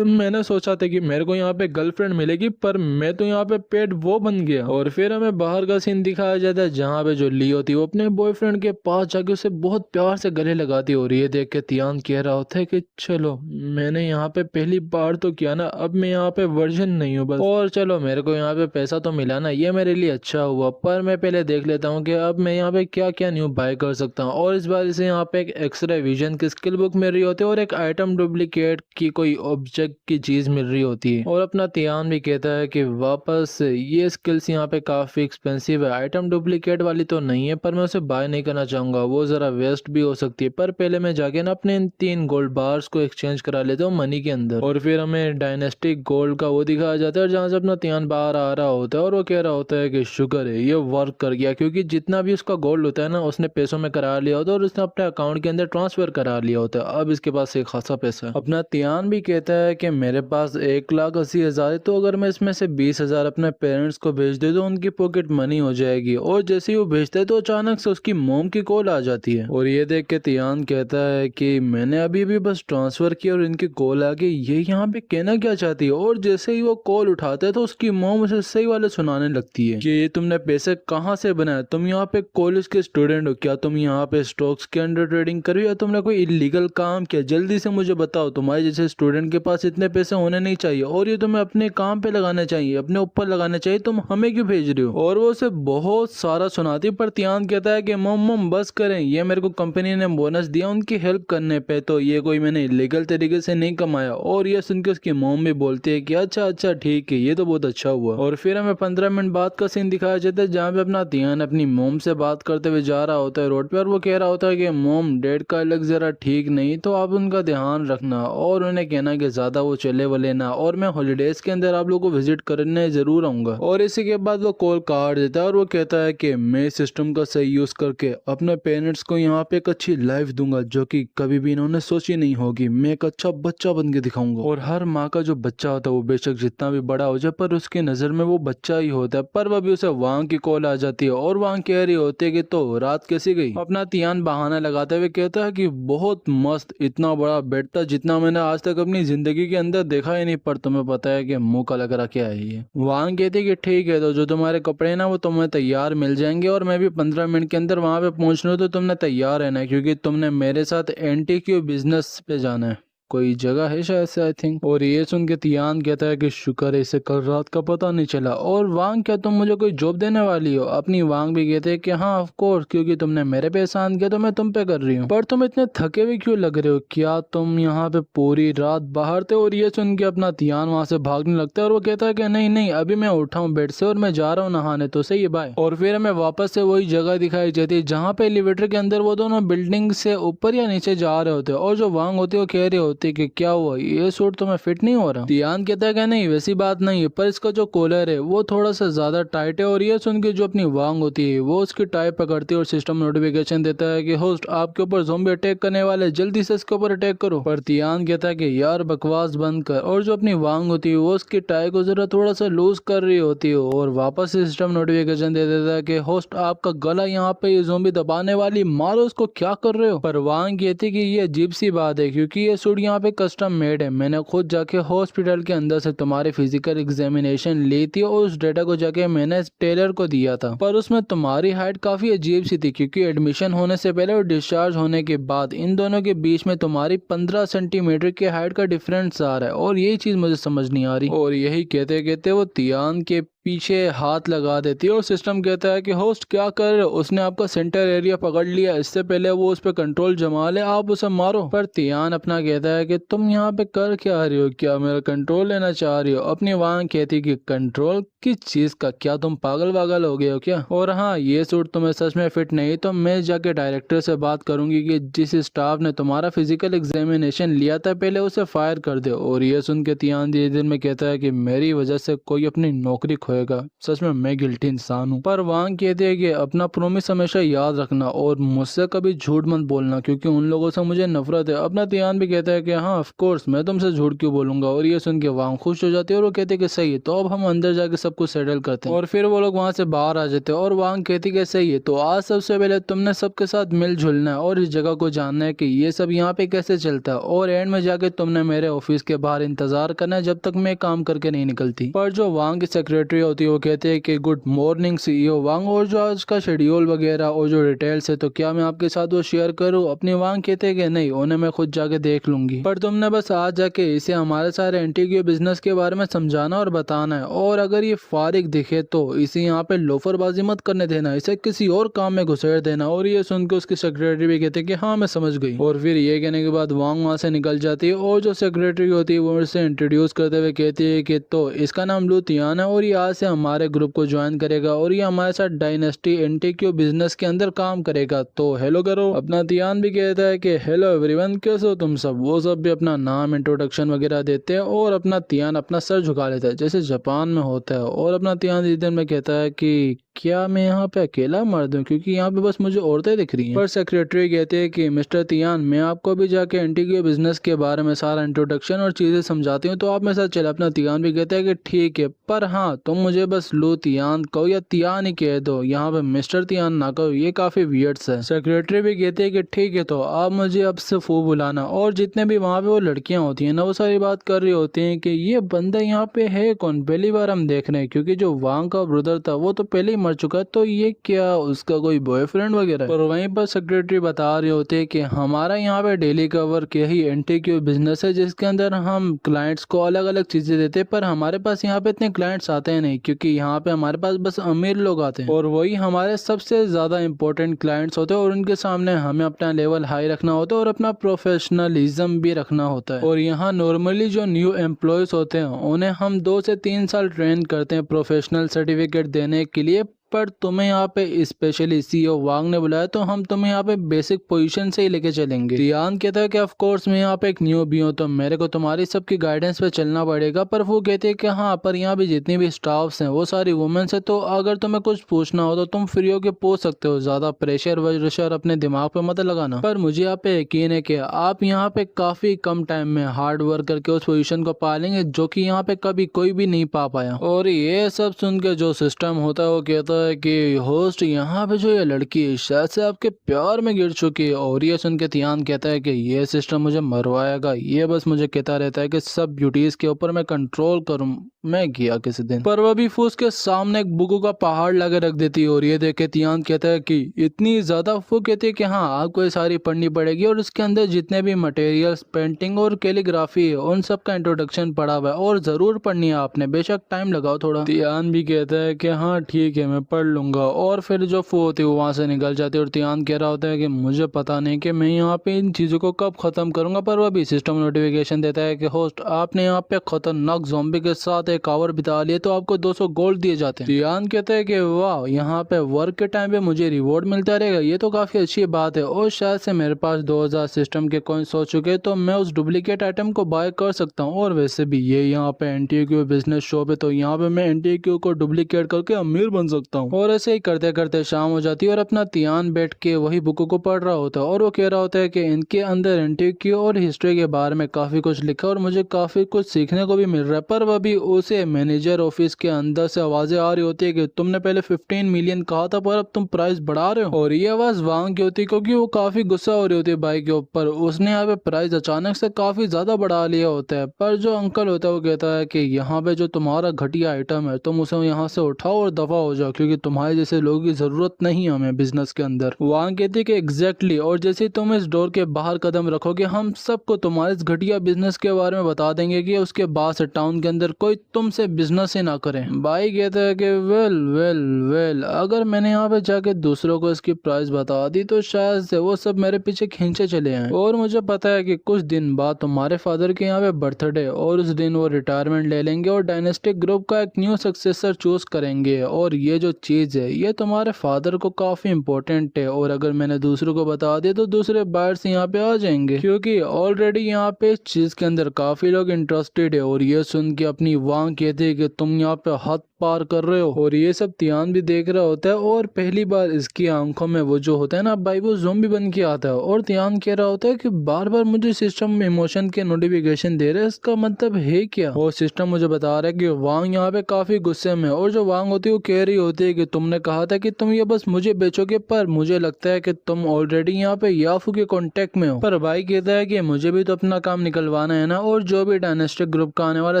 मैंने सोचा था कि मेरे को यहाँ पे गर्लफ्रेंड मिलेगी पर मैं तो यहाँ पे पेट वो बन गया। और फिर हमें बाहर का सीन दिखाया जाता है जहाँ पे जो ली होती है वो अपने बॉयफ्रेंड के पास जाके उसे बहुत प्यार से गले लगाती है। और ये देख के तियान कह रहा होता है कि चलो मैंने यहाँ पे पहली बार तो किया ना, अब मैं यहाँ पे वर्जन नहीं हूँ बस। और चलो मेरे को यहाँ पे पैसा तो मिला ना, ये मेरे लिए अच्छा हुआ, पर मैं पहले देख लेता हूँ कि अब मैं यहाँ पे क्या क्या न्यू बाय कर सकता हूँ। और इस बार से यहाँ पे एक एक्सरे विजन की स्किल बुक मिल रही होती है और एक आइटम डुप्लीकेट की कोई ऑब्जेक्ट की चीज मिल रही होती है। और अपना तियान भी कहता है कि वापस ये स्किल्स यहाँ पे काफी एक्सपेंसिव है, आइटम डुप्लीकेट वाली तो नहीं है, पर मैं उसे बाय नहीं करना चाहूंगा, वो जरा वेस्ट भी हो सकती है। पर पहले मैं जाके ना अपने इन 3 गोल्ड बार्स को एक्सचेंज करा लेता हूँ मनी के अंदर। और फिर हमें डायनेस्टिक गोल्ड का वो दिखाया जाता है जहाँ से अपना तियान बाहर आ रहा होता है और वो कह रहा होता है कि शुक्र है ये वर्क कर गया, क्योंकि जितना भी उसका गोल्ड होता है ना उसने पैसों में करा लिया होता है और उसने अपने अकाउंट के अंदर ट्रांसफर करा लिया होता है। अब इसके पास एक खासा पैसा है। अपना तियान भी कहता है कि मेरे पास 1,80,000 है, तो अगर मैं इसमें से 20,000 अपने पेरेंट्स को भेज दे तो उनकी पॉकेट मनी हो जाएगी। और जैसे ही वो भेजता है तो अचानक से उसकी मोम की कॉल आ जाती है। और ये देख के तियान कहता है कि मैंने अभी भी बस ट्रांसफर किया और इनकी कॉल आ गई, ये यहाँ पे कहना क्या चाहती है। और जैसे ही वो कॉल उठाता है तो उसकी मोम उसे सही वाले सुनाने लगती है कि ये तुमने पैसे कहाँ से बनाए, तुम यहाँ पे कॉलेज के स्टूडेंट हो क्या, तुम यहाँ पे स्टॉक्स के अंडर ट्रेडिंग करी या तुमने कोई इलीगल काम किया, जल्दी से मुझे बताओ, तुम्हारे जैसे स्टूडेंट के पास इतने पैसे होने नहीं चाहिए और ये तुम्हें अपने काम पे लगाने चाहिए, अपने ऊपर लगाने चाहिए, तुम हमें क्यों भेज रहे हो। और वो उसे बहुत सारा सुनाती, पर तियान कहता है कि मम बस करें, ये मेरे को कंपनी ने बोनस दिया उनकी हेल्प करने पे, तो ये कोई मैंने इलीगल तरीके से नहीं कमाया। और ये सुन के उसकी मोम भी बोलती है कि अच्छा अच्छा ठीक है, ये तो बहुत अच्छा हुआ। और फिर हमें 15 मिनट बाद का सीन दिखाया जाता है जहाँ पे अपना तियान अपनी मोम से बात करते हुए जा रहा होता है रोड पे, और वो कह रहा होता है कि मोम डैड का अलग जरा ठीक नहीं, तो आप उनका ध्यान रखना और उन्हें कहना कि ज्यादा वो चले वले ना, और मैं हॉलीडेज के अंदर आप लोगों को विजिट करने जरूर आऊंगा। और इसी के बाद वो कॉल काट देता है और वो कहता है कि मैं सिस्टम का सही यूज करके अपने पेरेंट्स को यहाँ पे एक अच्छी लाइफ दूंगा जो कि कभी भी इन्होंने सोची नहीं होगी। मैं एक अच्छा बच्चा बन के दिखाऊंगा। और हर माँ का जो बच्चा होता है वो बेशक जितना भी बड़ा हो जाए पर उसकी नजर में वो बच्चा ही होता है। पर अभी उसे वांग की कॉल आ जाती है और वांग कह रही होती है कि तो रात कैसी गई। अपना तियान बहाना लगाते हुए कहता है कि बहुत मस्त, इतना बड़ा बेड था जितना मैंने आज तक अपनी जिंदगी के अंदर देखा ही नहीं। पर तुम्हें पता है कि मुंह काला करा क्या है ये। वांग कहती है कि ठीक है, तो जो तुम्हारे कपड़े ना वो तुम्हें तैयार मिल जाएंगे और मैं भी 15 मिनट के अंदर वहां पे पहुंच रहा हूँ, तो तुमने तैयार रहना है क्योंकि तुमने मेरे साथ एंटीक्यू बिजनेस पे जाना है। कोई जगह है शायद से आई थिंक। और ये सुन के तियान कहता है कि शुक्र है इसे कल रात का पता नहीं चला। और वांग क्या तुम मुझे कोई जॉब देने वाली हो? अपनी वांग भी कहते हैं कि हाँ ऑफ कोर्स, क्योंकि तुमने मेरे पे एहसान किया तो मैं तुम पे कर रही हूँ। पर तुम इतने थके हुए क्यों लग रहे हो? क्या तुम यहाँ पे पूरी रात बाहर थे? और ये सुन के अपना तियान वहां से भागने लगता है और वो कहता है कि नहीं नहीं, अभी मैं उठा हूँ बेड से और मैं जा रहा हूँ नहाने, तो सही है बाय। और फिर हमें वापस से वही जगह दिखाई जाती है जहाँ पे एलिवेटर के अंदर वो दोनों बिल्डिंग से ऊपर या नीचे जा रहे होते हैं। और जो वांग होती है वो कह रही होती है कि क्या हुआ, ये सूट तुम्हें फिट नहीं हो रहा? तियान कहता है कि नहीं वैसी बात नहीं है, पर इसका जो कॉलर है वो थोड़ा सा ज्यादा टाइट है। और ये सुन के जो अपनी वांग होती है वो उसकी टाई पकड़ती है और सिस्टम नोटिफिकेशन देता है कि होस्ट आपके ऊपर ज़ॉम्बी अटैक करने वाले, जल्दी से इसके ऊपर अटैक करो। पर तियान कहता है कि यार बकवास बंद कर। और जो अपनी वांग होती है वो उसकी टाई को जरा थोड़ा सा लूज कर रही होती है और वापस से सिस्टम नोटिफिकेशन दे देता है कि होस्ट आपका गला यहाँ पे ये ज़ॉम्बी दबाने वाली, मारो उसको, क्या कर रहे हो? पर वांग कहती है कि ये अजीब सी बात है क्योंकि ये सूट यहाँ पे कस्टम मेड है। मैंने खुद जाके हॉस्पिटल के अंदर से तुम्हारी फिजिकल एग्जामिनेशन ली थी और उस डेटा को जाके मैंने टेलर को दिया था, पर उसमें तुम्हारी हाइट काफी अजीब सी थी क्योंकि एडमिशन होने से पहले और डिस्चार्ज होने के बाद इन दोनों के बीच में तुम्हारी 15 सेंटीमीटर की हाइट का डिफरेंस आ रहा है और यही चीज मुझे समझ नहीं आ रही। और यही कहते कहते वो तियान के पीछे हाथ लगा देती है और सिस्टम कहता है कि होस्ट क्या कर रहे हो, उसने आपका सेंटर एरिया पकड़ लिया, इससे पहले वो उस पर कंट्रोल जमा ले, आप उसे मारो। पर तियान अपना कहता है कि तुम यहाँ पे कर क्या रही हो, क्या मेरा कंट्रोल लेना चाह रही हो? अपनी वांग कहती कि कंट्रोल किस चीज का, क्या तुम पागल वागल हो गए हो क्या? और हाँ, ये सूट तुम्हें सच में फिट नहीं तो मैं जाके डायरेक्टर से बात करूंगी कि जिस स्टाफ ने तुम्हारा फिजिकल एग्जामिनेशन लिया था पहले उसे फायर कर दे। और ये सुन के तियान धीरे धीरे में कहता है कि मेरी वजह से कोई अपनी नौकरी खोएगा, सच में मैं गिल्टी इंसान हूँ। पर वांग कहते हैं कि अपना प्रॉमिस हमेशा याद रखना और मुझसे कभी झूठ मत बोलना क्योंकि उन लोगों से मुझे नफरत है। अपना तियान भी कहता है कि हाँ ऑफ कोर्स मैं तुमसे झूठ क्यों बोलूंगा। और ये सुन के वांग खुश हो जाती है और वो कहते हैं कि सही है, तो अब हम अंदर जाके सब कुछ सेटल करते हैं। और फिर वो लोग वहां से बाहर आ जाते हैं और वांग कहती कि सही है, तो आज सबसे पहले तुमने सबके साथ मिलजुलना है और इस जगह को जानना है कि ये सब यहाँ पे कैसे चलता है और एंड में जाके तुमने मेरे ऑफिस के बाहर इंतजार करना है जब तक मैं काम करके नहीं निकलती। पर जो वांग की सेक्रेटरी होती है वो कहते हैं कि गुड मॉर्निंग सीईओ वांग, और जो आज का शेड्यूल वगैरह और जो डिटेल्स है तो क्या मैं आपके साथ वो शेयर करूँ? अपनी वांग कहते हैं कि नहीं, उन्हें मैं खुद जाके देख लूंगी, पर तुमने बस आज जाके इसे हमारे सारे एंटीक्यू बिजनेस के बारे में समझाना और बताना है और अगर ये फारिग दिखे तो इसे यहाँ पे लोफरबाजी मत करने देना, इसे किसी और काम में घुसेड़ देना। और ये सुन के उसकी सेक्रेटरी भी कहते हैं कि हाँ मैं समझ गई। और फिर ये कहने के बाद वांग वहां से निकल जाती है और जो सेक्रेटरी होती है वो उसे इंट्रोड्यूस करते हुए कहती है कि तो इसका नाम लू तियान है और ये आज से हमारे ग्रुप को ज्वाइन करेगा और ये हमारे साथ डायनेस्टी एंटीक्यू बिजनेस के अंदर काम करेगा, तो हेलो करो। अपना तियान भी कहता है कि हेलो एवरीवन, कैसे हो तुम सब? वो सब भी अपना नाम इंट्रोडक्शन वगैरह देते हैं और अपना तियान अपना सर झुका लेता है जैसे जापान में होता है। और अपना तियान इधर में कहता है कि क्या मैं यहाँ पे अकेला मर्द हूँ क्योंकि यहाँ पे बस मुझे औरतें दिख रही हैं। पर सेक्रेटरी कहते हैं कि मिस्टर तियान मैं आपको भी जाके एंटीक्यू बिजनेस के बारे में सारा इंट्रोडक्शन और चीजें समझाती हूँ, तो आप मेरे साथ चले। अपना तियान भी कहता है कि ठीक है, पर हाँ तुम मुझे बस लो तियान कहो या तियान ही कह दो, यहाँ पे मिस्टर तियान ना कहो, ये काफी वियर्ड्स है। सेक्रेटरी भी कहते हैं कि ठीक है, तो आप मुझे अब से फू बुलाना। और जितने भी वहाँ पे वो लड़कियां होती हैं ना वो सारी बात कर रही होती हैं कि ये बंदा यहाँ पे है कौन, पहली बार हम देख रहे हैं क्योंकि जो वांग का ब्रदर था वो तो पहले ही मर चुका है, तो ये क्या उसका कोई बॉयफ्रेंड वगैरह? पर वहीं पर सेक्रेटरी बता रहे होते हैं कि हमारा यहाँ पे डेली कवर के ही एंटीक्यू बिजनेस है जिसके अंदर हम क्लाइंट्स को अलग अलग चीजें देते हैं, पर हमारे पास यहाँ पे इतने क्लाइंट्स आते हैं नहीं क्योंकि यहाँ पे हमारे पास बस अमीर लोग आते हैं और वही हमारे सबसे ज्यादा इंपॉर्टेंट क्लाइंट्स होते हैं और उनके सामने हमें अपना लेवल हाई रखना होता है और अपना प्रोफेशनलिज्म भी रखना होता है। और यहाँ नॉर्मली जो न्यू एम्प्लॉयज होते हैं उन्हें हम 2 से 3 साल ट्रेन करते हैं प्रोफेशनल सर्टिफिकेट देने के लिए, पर तुम्हें यहाँ पे स्पेशली सीईओ वांग ने बुलाया तो हम तुम्हें यहाँ पे बेसिक पोजीशन से ही लेके चलेंगे। तियान कहता है कि ऑफ कोर्स मैं यहाँ पे एक न्यू भी हूँ तो मेरे को तुम्हारी सबकी गाइडेंस पे चलना पड़ेगा, पर वो कहते हैं कि हाँ पर यहाँ पे जितनी भी स्टाफ्स हैं वो सारी वुमेन्स है, तो अगर तुम्हें कुछ पूछना हो तो तुम फ्री होके पूछ सकते हो, ज्यादा प्रेशर वशर अपने दिमाग पे मत लगाना। पर मुझे यहाँ पे यकीन है कि आप यहाँ पे काफी कम टाइम में हार्ड वर्क करके उस पोजीशन को पा लेंगे जो कि यहाँ पे कभी कोई भी नहीं पा पाया। और ये सब सुन के जो सिस्टम होता है वो कहता है कि होस्ट यहाँ पे जो ये लड़की है शायद से आपके प्यार में गिर चुकी है। और ये सुन के तियान कहता है कि ये सिस्टम मुझे मरवाएगा, ये बस मुझे कहता रहता है कि सब ब्यूटीज के ऊपर मैं कंट्रोल करूँ। मैं गया किसी दिन, पर वह भी फूस के सामने एक बुकू का पहाड़ लगे रख देती है। और ये देख के तियान कहता है कि इतनी ज्यादा, वो कहती है कि हाँ आपको ये सारी पढ़नी पड़ेगी और उसके अंदर जितने भी मटेरियल्स, पेंटिंग और कैलीग्राफी है उन सब का इंट्रोडक्शन पढ़ा हुआ है और जरूर पढ़नी है आपने, बेशक टाइम लगाओ थोड़ा। तियान भी कहता है कि हाँ ठीक है मैं पढ़ लूंगा। और फिर जो फू होती है वो वहां से निकल जाती है और तियान कह रहा होता है कि मुझे पता नहीं कि मैं यहाँ पे इन चीजों को कब खत्म करूंगा, पर वह भी सिस्टम नोटिफिकेशन देता है कि होस्ट आपने यहाँ पे खतरनाक ज़ॉम्बी के साथ एक आवर बिता लिए तो आपको 200 गोल्ड दिए जाते हैं। तियान कहते हैं कि वाह यहाँ पे वर्क के टाइम पे मुझे रिवॉर्ड मिलता रहेगा, ये तो काफी अच्छी बात है। और शायद से मेरे पास 2000 सिस्टम के कॉइंस हो चुके हैं तो मैं उस डुप्लीकेट आइटम को बाय कर सकता हूँ। और वैसे भी ये यहाँ पे एनटीक्यू बिजनेस शॉप है तो यहाँ पे मैं एनटीक्यू को डुप्लीकेट करके अमीर बन सकता हूँ। और ऐसे ही करते करते शाम हो जाती है और अपना तियान बैठ के वही बुक को पढ़ रहा होता है और वो कह रहा होता है कि इनके अंदर एंटीक्यू और हिस्ट्री के बारे में काफी कुछ लिखा और मुझे काफी कुछ सीखने को भी मिल रहा है। पर वह भी उसे मैनेजर ऑफिस के अंदर से आवाजें आ रही होती है कि तुमने पहले 15 मिलियन कहा था पर अब तुम प्राइस बढ़ा रहे हो। और ये आवाज वांग की होती है क्योंकि वो काफी गुस्सा हो रही होती है भाई के ऊपर, उसने यहाँ पे प्राइस अचानक से काफी ज्यादा बढ़ा लिया होता है। पर जो अंकल होता है वो कहता है कि यहाँ पे जो तुम्हारा घटिया आइटम है तुम उसे यहाँ से उठाओ और दफा हो जाओ क्योंकि तुम्हारे जैसे लोगों की जरूरत नहीं हमें बिजनेस के अंदर। वांग कहती है कि एग्जैक्टली, और जैसे तुम इस डोर के बाहर कदम रखोगे हम सबको तुम्हारे इस घटिया बिजनेस के बारे में बता देंगे कि उसके बाद से टाउन के अंदर कोई तुमसे बिजनेस ही ना करे। भाई कहता है कि वेल वेल वेल, अगर मैंने यहाँ पे जाके दूसरों को इसकी प्राइस बता दी तो शायद से वो सब मेरे पीछे खींचे चले आए। और मुझे पता है कि कुछ दिन बाद तुम्हारे फादर के यहाँ पे बर्थडे और उस दिन वो रिटायरमेंट ले लेंगे और डायनेस्टिक ग्रुप का एक न्यू सक्सेसर चूज करेंगे। और ये जो चीज है ये तुम्हारे फादर को काफी इम्पोर्टेंट है और अगर मैंने दूसरों को बता दिया तो दूसरे बायर्स यहाँ पे आ जाएंगे क्योंकि ऑलरेडी यहाँ पे इस चीज के अंदर काफी लोग इंटरेस्टेड है। और ये सुन के अपनी वांग कहती है कि तुम यहाँ पे हद पार कर रहे हो। और ये सब तियान भी देख रहा होता है और पहली बार इसकी आंखों में वो जो होता है ना भाई वो ज़ॉम्बी बन के आता है। और तियान कह रहा होता है कि बार बार मुझे सिस्टम में इमोशन के नोटिफिकेशन दे रहे हैं, इसका मतलब है क्या। और सिस्टम मुझे बता रहा है कि वांग यहाँ पे काफी गुस्से में, और जो वांग होती है वो कह रही होती है कि तुमने कहा था कि तुम ये बस मुझे बेचोगे, पर मुझे लगता है कि तुम ऑलरेडी यहाँ पे याफू के कॉन्टेक्ट में हो। पर भाई कहता है कि मुझे भी तो अपना काम निकलवाना है ना, और जो भी डायनेस्टिक ग्रुप का आने वाला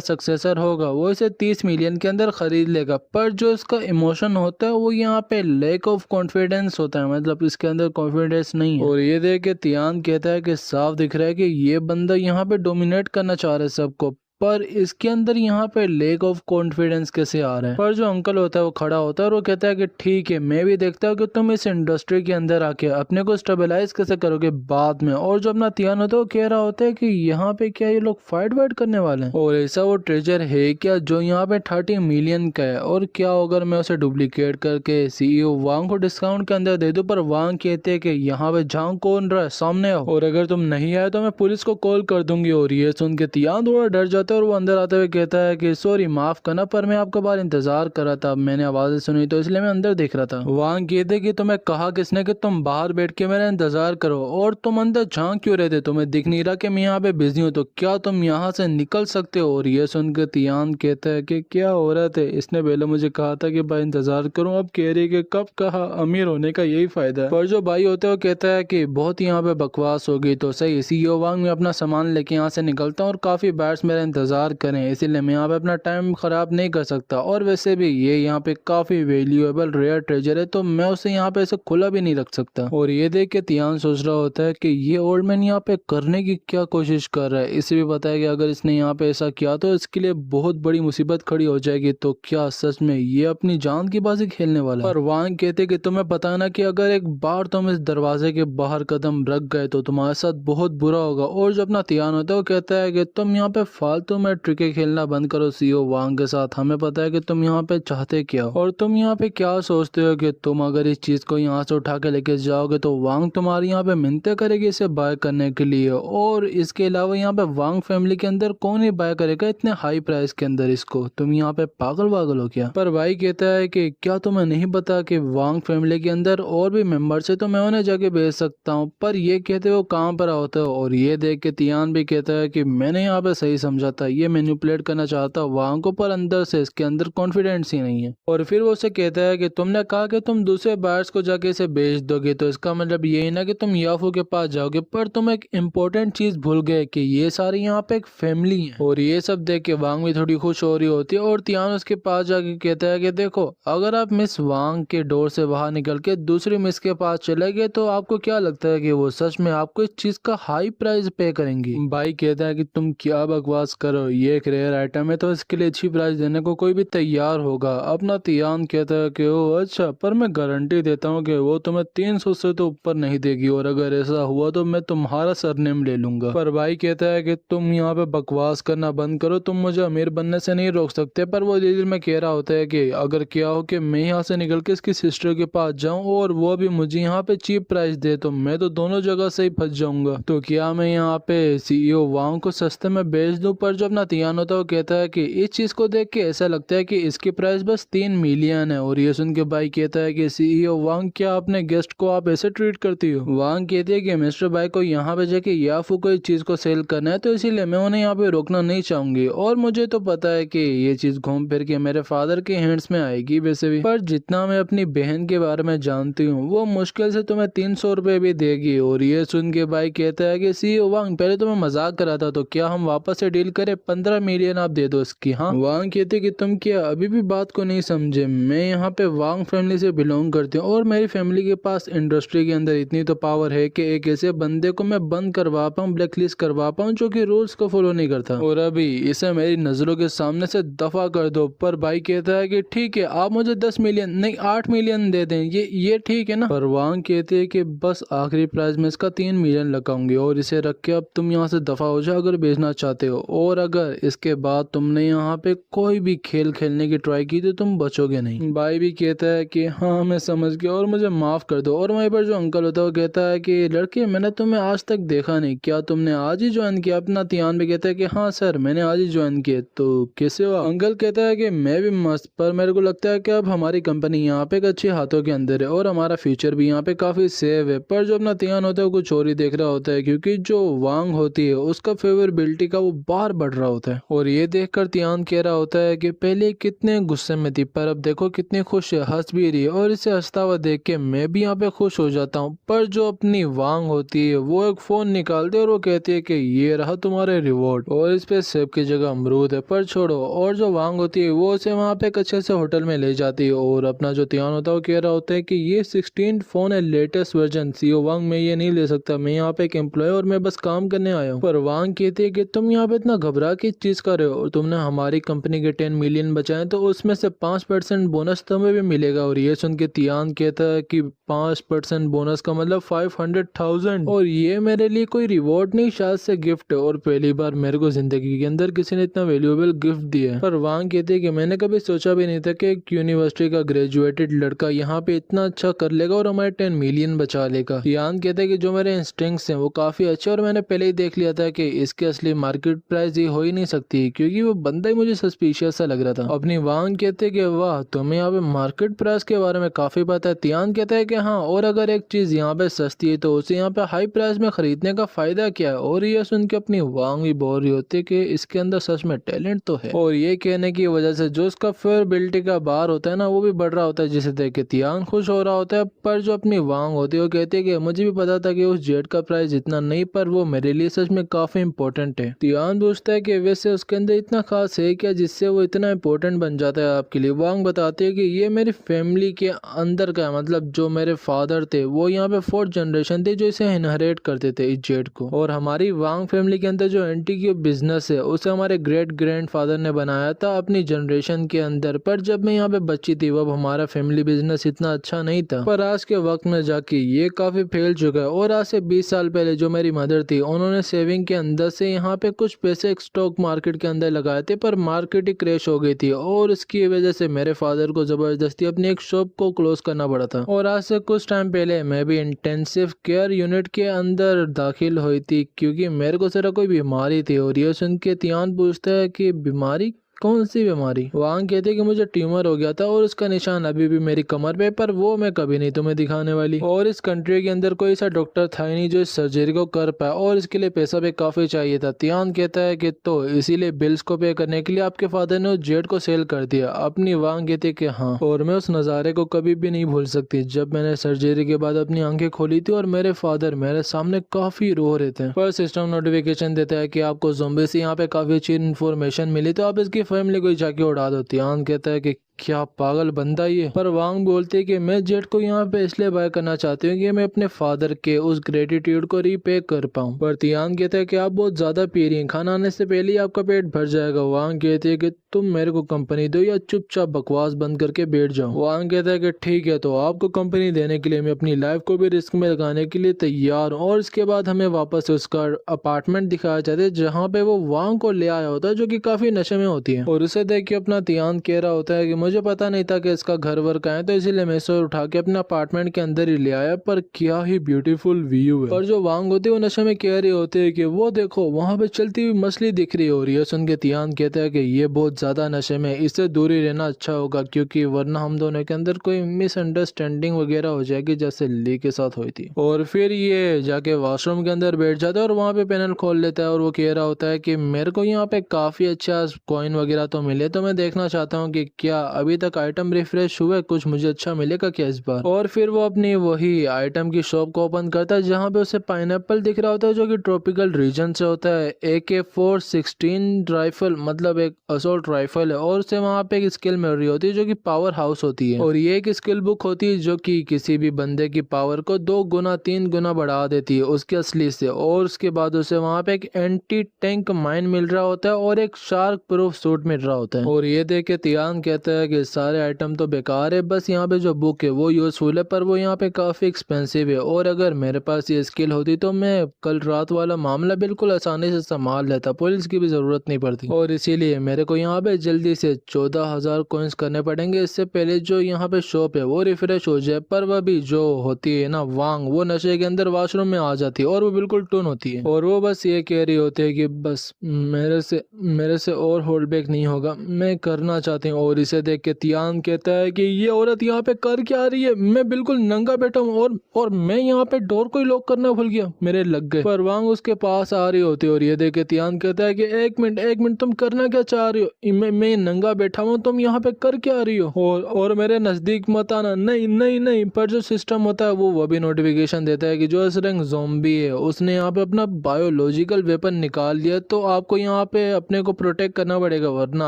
सक्सेसर होगा वो इसे 30 मिलियन के अंदर खरीद लेगा। पर जो इसका इमोशन होता है वो यहाँ पे लैक ऑफ कॉन्फिडेंस होता है, मतलब इसके अंदर कॉन्फिडेंस नहीं है। और ये देख के तियान कहता है कि साफ दिख रहा है कि ये बंदा यहाँ पे डोमिनेट करना चाह रहा है सबको, पर इसके अंदर यहाँ पे लेक ऑफ कॉन्फिडेंस कैसे आ रहा है। पर जो अंकल होता है वो खड़ा होता है और वो कहता है कि ठीक है मैं भी देखता हूँ कि तुम इस इंडस्ट्री के अंदर आके अपने को स्टेबलाइज कैसे करोगे बाद में। और जो अपना तियान होता है वो कह रहा होता है कि यहाँ पे क्या ये लोग फाइट वाइट करने वाले हैं, और ऐसा वो ट्रेजर है क्या जो यहाँ पे 30 मिलियन का है, और क्या अगर मैं उसे डुप्लीकेट करके सीईओ वांग को डिस्काउंट के अंदर दे दूं। पर वांग कहते हैं कि यहाँ पे झांक कौन रहा है, सामने आओ, और अगर तुम नहीं आए तो मैं पुलिस को कॉल कर दूंगी। और ये सुन के तियान थोड़ा डर जाता है और वो अंदर आते हुए कहता है कि सॉरी माफ करना, पर मैं आपका बार इंतजार कर रहा था, मैंने आवाजें सुनी तो इसलिए मैं अंदर देख रहा था। वांग कहते कि तुम्हें कहा किसने कि तुम बाहर बैठ के मेरा इंतजार करो, और तुम अंदर झांक क्यों रहे थे, तुम्हें दिख नहीं रहा कि मैं यहाँ पे बिजी हूँ, तो क्या तुम यहाँ से निकल सकते हो। और ये सुनकर तियान कहता है कि क्या हो रहा था, इसने पहले मुझे कहा था कि भाई इंतजार करूँ, अब कह रही कि कब कहा, अमीर होने का यही फायदा है। पर जो भाई होते हो कहता है कि बहुत यहाँ पे बकवास हो गई, तो सही सीईओ वांग में अपना सामान लेके यहाँ से निकलता हूँ और काफी बैट्स मेरा इंतजार करें, इसीलिए मैं यहाँ पे अपना टाइम खराब नहीं कर सकता। और वैसे भी ये यहाँ पे काफी वैल्यूएबल रेयर ट्रेजर है तो मैं उसे यहाँ पे ऐसे खुला भी नहीं रख सकता। और ये देख के तियान सोच रहा होता है कि ये ओल्ड मैन यहाँ पे करने की क्या कोशिश कर रहा है। इसे भी पता है कि अगर इसने यहाँ पे ऐसा किया तो इसके लिए बहुत बड़ी मुसीबत खड़ी हो जाएगी, तो क्या सच में ये अपनी जान की बाजी खेलने वाला है। पर वांग कहते कि तुम्हें पता है ना कि अगर एक बार तुम इस दरवाजे के बाहर कदम रख गए तो तुम्हारे साथ बहुत बुरा होगा। और जो अपना तियान होता है वो कहता है कि तुम यहाँ पे फालतू तुम ट्रिके खेलना बंद करो सीईओ वांग के साथ। हमें पता है कि तुम यहाँ पे चाहते क्या हो और तुम यहाँ पे क्या सोचते हो कि तुम अगर इस चीज को यहाँ से उठा के लेके जाओगे तो वांग तुम्हारी यहाँ पे मिन्नतें करेगी इसे बाय करने के लिए। और इसके अलावा यहाँ पे वांग फैमिली के अंदर कौन ही बाय करेगा इतने हाई प्राइस के अंदर इसको? तुम यहाँ पे पागल वागल हो क्या? पर भाई कहता है कि क्या तुम्हें नहीं पता कि वांग फैमिली के अंदर और भी मेंबर्स है तो मैं उन्हें जाके भेज सकता हूँ। पर ये कहते हो कहाँ पर होते हो? और ये देख के तियान भी कहता है कि मैंने यहाँ पे सही समझा था, ये मैनिपुलेट करना चाहता वांग को, पर अंदर से इसके अंदर कॉन्फिडेंस ही नहीं है। और फिर वो उसे कहता है कि तुमने कहा कि तुम दूसरे बायर्स को जाके इसे बेच दोगे, तो इसका मतलब यही ना कि तुम याफू के पास जाओगे। पर तुम एक इम्पोर्टेंट चीज भूल गए कि ये सारी यहाँ पे एक फैमिली है। और ये सब देख के वांग भी थोड़ी खुश हो रही होती है और तियान उसके पास जाके कहता है कि देखो, अगर आप मिस वांग के डोर से बाहर निकल के दूसरी मिस के पास चले गए तो आपको क्या लगता है कि वो सच में आपको इस चीज का हाई प्राइस पे करेंगी? भाई कहता है कि तुम क्या बकवास करो, ये एक रेयर आइटम है तो इसके लिए अच्छी प्राइस देने को कोई भी तैयार होगा। अपना तियान कहता है कि ओ अच्छा, पर मैं गारंटी देता हूँ कि वो तुम्हें 300 से तो ऊपर नहीं देगी, और अगर ऐसा हुआ तो मैं तुम्हारा सरनेम ले लूंगा। पर भाई कहता है कि तुम यहाँ पे बकवास करना बंद करो, तुम मुझे अमीर बनने से नहीं रोक सकते। पर वो दिल में कह रहा होता है कि अगर क्या हो कि मैं यहाँ से निकल के इसकी सिस्टर के पास जाऊँ और वो भी मुझे यहाँ पे चीप प्राइस दे तो मैं तो दोनों जगह से ही फंस जाऊंगा। तो क्या मैं यहाँ पे सीईओ वांग को सस्ते में बेच दूं? पर जो अपना तियान होता है वो कहता है कि इस चीज को देख के ऐसा लगता है कि इसकी प्राइस बस 3 मिलियन है। और ये सुन के भाई कहता है कि सीईओ वांग, क्या अपने गेस्ट को आप ऐसे ट्रीट करती हो? वांग कहती है कि मिस्टर भाई को यहाँ पे जाके याफू को इस चीज को सेल करना है तो इसीलिए मैं उन्हें यहाँ पे रोकना नहीं चाहूंगी। और मुझे तो पता है कि ये चीज घूम फिर के मेरे फादर के हैंड्स में आएगी वैसे भी, पर जितना मैं अपनी बहन के बारे में जानती हूँ वो मुश्किल से तुम्हें 300 रुपए भी देगी। और ये सुन के भाई कहता है कि सीईओ वांग, पहले तो मैं मजाक कर रहा था, तो क्या हम वापस से डील करें? 15 मिलियन आप दे दो इसकी। हाँ, वांग कहते कि तुम क्या अभी भी बात को नहीं समझे? मैं यहाँ पे वांग फैमिली से बिलोंग करती हूँ और मेरी फैमिली के पास इंडस्ट्री के अंदर इतनी तो पावर है कि एक ऐसे बंदे को मैं बंद करवा पाऊँ, ब्लैकलिस्ट करवा पाऊँ जो कि रूल्स को फॉलो नहीं करता, और अभी इसे मेरी नजरों के सामने से दफा कर दो। पर भाई कहता है कि ठीक है, आप मुझे 10 मिलियन नहीं 8 मिलियन दे दें, ये ठीक है ना? पर वांग कहते हैं कि बस आखिरी प्राइस में इसका 3 मिलियन लगाऊंगी और इसे रख के अब तुम यहाँ से दफा हो जाओ अगर बेचना चाहते हो, और अगर इसके बाद तुमने यहाँ पे कोई भी खेल खेलने की ट्राई की तो तुम बचोगे नहीं। भाई भी कहता है कि हाँ मैं समझ गया और मुझे माफ कर दो। और वहीं पर जो अंकल होता है वो कहता है कि लड़के, मैंने तुम्हें आज तक देखा नहीं, क्या तुमने आज ही ज्वाइन किया? अपना तियान भी कहता है कि हाँ सर, मैंने आज ही ज्वाइन किया। तो कैसे हुआ? अंकल कहता है कि मैं भी मस्त, पर मेरे को लगता है कि अब हमारी कंपनी यहाँ पे एक अच्छे हाथों के अंदर है और हमारा फ्यूचर भी यहाँ पे काफी सेव है। पर जो अपना तियान होता है वो कुछ और ही देख रहा होता है, क्योंकि जो वांग होती है उसका फेवरेबिलिटी का वो बार बढ़ रहा होता है। और ये देखकर तियान कह रहा होता है कि पहले कितने गुस्से में थी पर अब देखो कितनी खुश है, हंस भी रही है, और इसे हंसता हुआ देख के मैं भी यहाँ पे खुश हो जाता हूँ। पर जो अपनी वांग होती है वो एक फोन निकालती है और वो कहती है कि ये रहा तुम्हारे रिवॉर्ड, और इस पे सेब की जगह अमरूद है, पर छोड़ो। और जो वांग होती है वो उसे वहाँ पे एक अच्छे से होटल में ले जाती है और अपना जो तियान होता है वो कह रहा होता है कि ये 16 फोन है, लेटेस्ट वर्जन। सीईओ वांग, मैं ये नहीं ले सकता, मैं यहाँ पे एक एम्प्लॉय और मैं बस काम करने आया हूँ। पर वांग कहती है कि तुम यहाँ पे इतना घबरा के चीज कर रहे हो, और तुमने हमारी कंपनी के 10 मिलियन बचाए तो उसमें से 5% बोनस तुम्हें भी मिलेगा। और ये सुन के तियान कहता है कि 5% बोनस का मतलब 500,000, और ये मेरे लिए कोई रिवॉर्ड नहीं, शायद से गिफ्ट है, और पहली बार मेरे को जिंदगी के अंदर किसी ने इतना वैल्यूएबल गिफ्ट दिया है। पर वांग कहते हैं कि मैंने कभी सोचा भी नहीं था कि एक यूनिवर्सिटी का ग्रेजुएटेड लड़का यहाँ पे इतना अच्छा कर लेगा और हमारे 10 मिलियन बचा लेगा। तियान कहते हैं कि जो मेरे इंस्टिंक्ट्स हैं वो काफी अच्छे, और मैंने पहले ही देख लिया था कि इसके असली मार्केट प्राइस ये हो ही नहीं सकती, क्योंकि वो बंदा ही मुझे सस्पिशियस सा लग रहा था। अपनी वांग कहते हैं कि वाह, तुम्हें यहाँ पे मार्केट प्राइस के बारे में काफी पता है। तियान कहता है कि हाँ, और अगर एक चीज यहाँ पे सस्ती है तो उसे यहाँ पे हाई प्राइस में खरीदने का फायदा क्या है? और ये सुन के अपनी वांग भी बोल रही होती है कि इसके अंदर सच में टैलेंट तो है। और ये कहने की वजह से जो उसका फेवरेबिलिटी का बार होता है ना वो भी बढ़ रहा होता है, जिसे देख के तियान खुश हो रहा होता है। पर जो अपनी वांग होती है वो कहती है कि मुझे भी पता था कि उस जेट का प्राइस इतना नहीं, पर वो मेरे लिए सच में काफी इंपॉर्टेंट है। तियान पूछता है कि वैसे उसके अंदर इतना खास है क्या जिससे वो इतना इंपॉर्टेंट बन जाता है आपके लिए? वांग बताती है कि ये मेरी फैमिली के अंदर का है, मतलब जो मेरे फादर थे वो यहाँ पे 4th जनरेशन थे जो इसे इनहेरिट करते थे इस जेट को, और हमारी वांग फैमिली के अंदर जो एंटी बिजनेस है उसे हमारे ग्रेट ग्रैंडफादर ने बनाया था अपनी जनरेशन के अंदर। पर जब मैं यहाँ पे बच्ची थी तब हमारा फैमिली बिजनेस इतना अच्छा नहीं था, पर आज के वक्त में जाके ये काफी फैल चुका है। और आज से 20 साल पहले जो मेरी मदर थी उन्होंने सेविंग के अंदर से यहाँ पे कुछ पैसे एक स्टॉक मार्केट के अंदर लगाए थे, पर मार्केट ही क्रैश हो गई थी और इसकी वजह से मेरे फादर को जबरदस्ती अपनी एक शॉप को क्लोज करना पड़ा था। और आज से कुछ टाइम पहले मैं भी इंटेंसिव केयर यूनिट के अंदर दाखिल हुई थी, क्योंकि मेरे को जरा कोई बीमारी थी। और ये सुन के तियान पूछता है कि बीमारी, कौन सी बीमारी? वांग कहते कि मुझे ट्यूमर हो गया था और उसका निशान अभी भी मेरी कमर पे, पर वो मैं कभी नहीं तुम्हें दिखाने वाली। और इस कंट्री के अंदर कोई ऐसा डॉक्टर था ही नहीं जो इस सर्जरी को कर पाए, और इसके लिए पैसा भी काफी चाहिए था। तियान कहता है कि तो इसीलिए बिल्स को पे करने के लिए आपके फादर ने उस जेट को सेल कर दिया अपनी। वांग कहते कि हाँ, और मैं उस नज़ारे को कभी भी नहीं भूल सकती जब मैंने सर्जरी के बाद अपनी आंखें खोली थी और मेरे फादर मेरे सामने काफी रो रहे थे। पर सिस्टम नोटिफिकेशन देता है कि आपको ज़ॉम्बी से यहाँ पे काफी अच्छी इन्फॉर्मेशन मिली, तो आप इसकी फैमिली को जाके उड़ा दो। तियान कहता है कि क्या पागल बंदा ये। पर वांग बोलते कि मैं जेट को यहाँ पे इसलिए बाय करना चाहती हूँ कि मैं अपने फादर के उस ग्रेटिट्यूड को रीपे कर पाऊँ। पर तियान कहता है कि आप बहुत ज्यादा पी रही हैं, खाना आने से पहले ही आपका पेट भर जाएगा। वांग कहते हैं कि तुम मेरे को कंपनी दो या चुपचाप बकवास बंद करके बैठ जाओ। वांग कहता है कि ठीक है, तो आपको कंपनी देने के लिए मैं अपनी लाइफ को भी रिस्क में लगाने के लिए तैयार हूँ। और इसके बाद हमें वापस उसका अपार्टमेंट दिखाया जाता है जहाँ पे वो वांग को ले आया होता है, जो की काफी नशे में होती है। और उसे देख के अपना तियान कह रहा होता है कि मुझे पता नहीं था कि इसका घर वर कहाँ है, तो इसीलिए मैं इसे उठा के अपने अपार्टमेंट के अंदर ही ले आया। पर क्या ही ब्यूटीफुल व्यू है। और जो वांग होती है वो नशे में कह रही होती है कि वो देखो वहां पे चलती हुई मछली दिख रही हो रही है। सुन के तियान कहता है कि ये बहुत ज्यादा नशे में, इससे दूरी रहना अच्छा होगा, क्योंकि वरना हम दोनों के अंदर कोई मिसअंडरस्टैंडिंग वगैरह हो जाएगी जैसे ली के साथ हुई थी। और फिर ये जाके वॉशरूम के अंदर बैठ जाता है और वहाँ पे पैनल खोल लेता है और वो कह रहा होता है कि मेरे को यहाँ पे काफी अच्छा कॉइन वगैरह तो मिले, तो मैं देखना चाहता हूँ कि क्या अभी तक आइटम रिफ्रेश हुए, कुछ मुझे अच्छा मिलेगा क्या इस बार। और फिर वो अपनी वही आइटम की शॉप को ओपन करता है जहाँ पे उसे पाइनएप्पल दिख रहा होता है, जो कि ट्रॉपिकल रीजन से होता है। AK-416 राइफल, मतलब एक असॉल्ट राइफल है, और उसे वहाँ पे एक स्किल मिल रही होती है जो कि पावर हाउस होती है। और ये एक स्किल बुक होती है जो कि किसी भी बंदे की पावर को 2 गुना 3 गुना बढ़ा देती है उसके असली से। और उसके बाद उसे वहाँ पे एक एंटी टैंक माइन मिल रहा होता है और एक शार्क प्रूफ सूट मिल रहा होता है। और ये देख के तियान कहता है कि सारे आइटम तो बेकार है, बस यहाँ पे जो बुक है वो यूजफुल है, पर वो यहाँ पे काफी एक्सपेंसिव है। और अगर मेरे पास ये स्किल होती तो मैं कल रात वाला मामला बिल्कुल आसानी से संभाल लेता, पुलिस की भी जरूरत नहीं पड़ती। और इसीलिए मेरे को यहाँ पे जल्दी से 14,000 कॉइंस करने पड़ेंगे, इससे पहले जो यहाँ पे शॉप है वो रिफ्रेश हो जाए। पर वह भी जो होती है ना वांग, वो नशे के अंदर वॉशरूम में आ जाती है और वो बिल्कुल टून होती है। और वो बस ये कह रही होती है कि बस मेरे से और होल्ड बैक नहीं होगा, मैं करना चाहती हूँ। और इसे देख के तियान कहता है कि ये औरत यहाँ पे कर क्या रही है, मैं बिल्कुल नंगा बैठा हूँ और मैं यहाँ पे डोर को ही लॉक करना भूल गया, मेरे लग गए। पर वांग उसके पास आ रही होती है और ये देख के तियान कहता है कि एक मिनट तुम करना क्या चाह रही हो, मैं नंगा बैठा हूँ, तुम यहाँ पे कर क्या रही हो, और मेरे नजदीक मत आना। नहीं। पर जो सिस्टम होता है वो भी नोटिफिकेशन देता है कि जो इस रंग ज़ॉम्बी है उसने यहाँ पे अपना बायोलॉजिकल वेपन निकाल लिया, तो आपको यहाँ पे अपने को प्रोटेक्ट करना पड़ेगा, वरना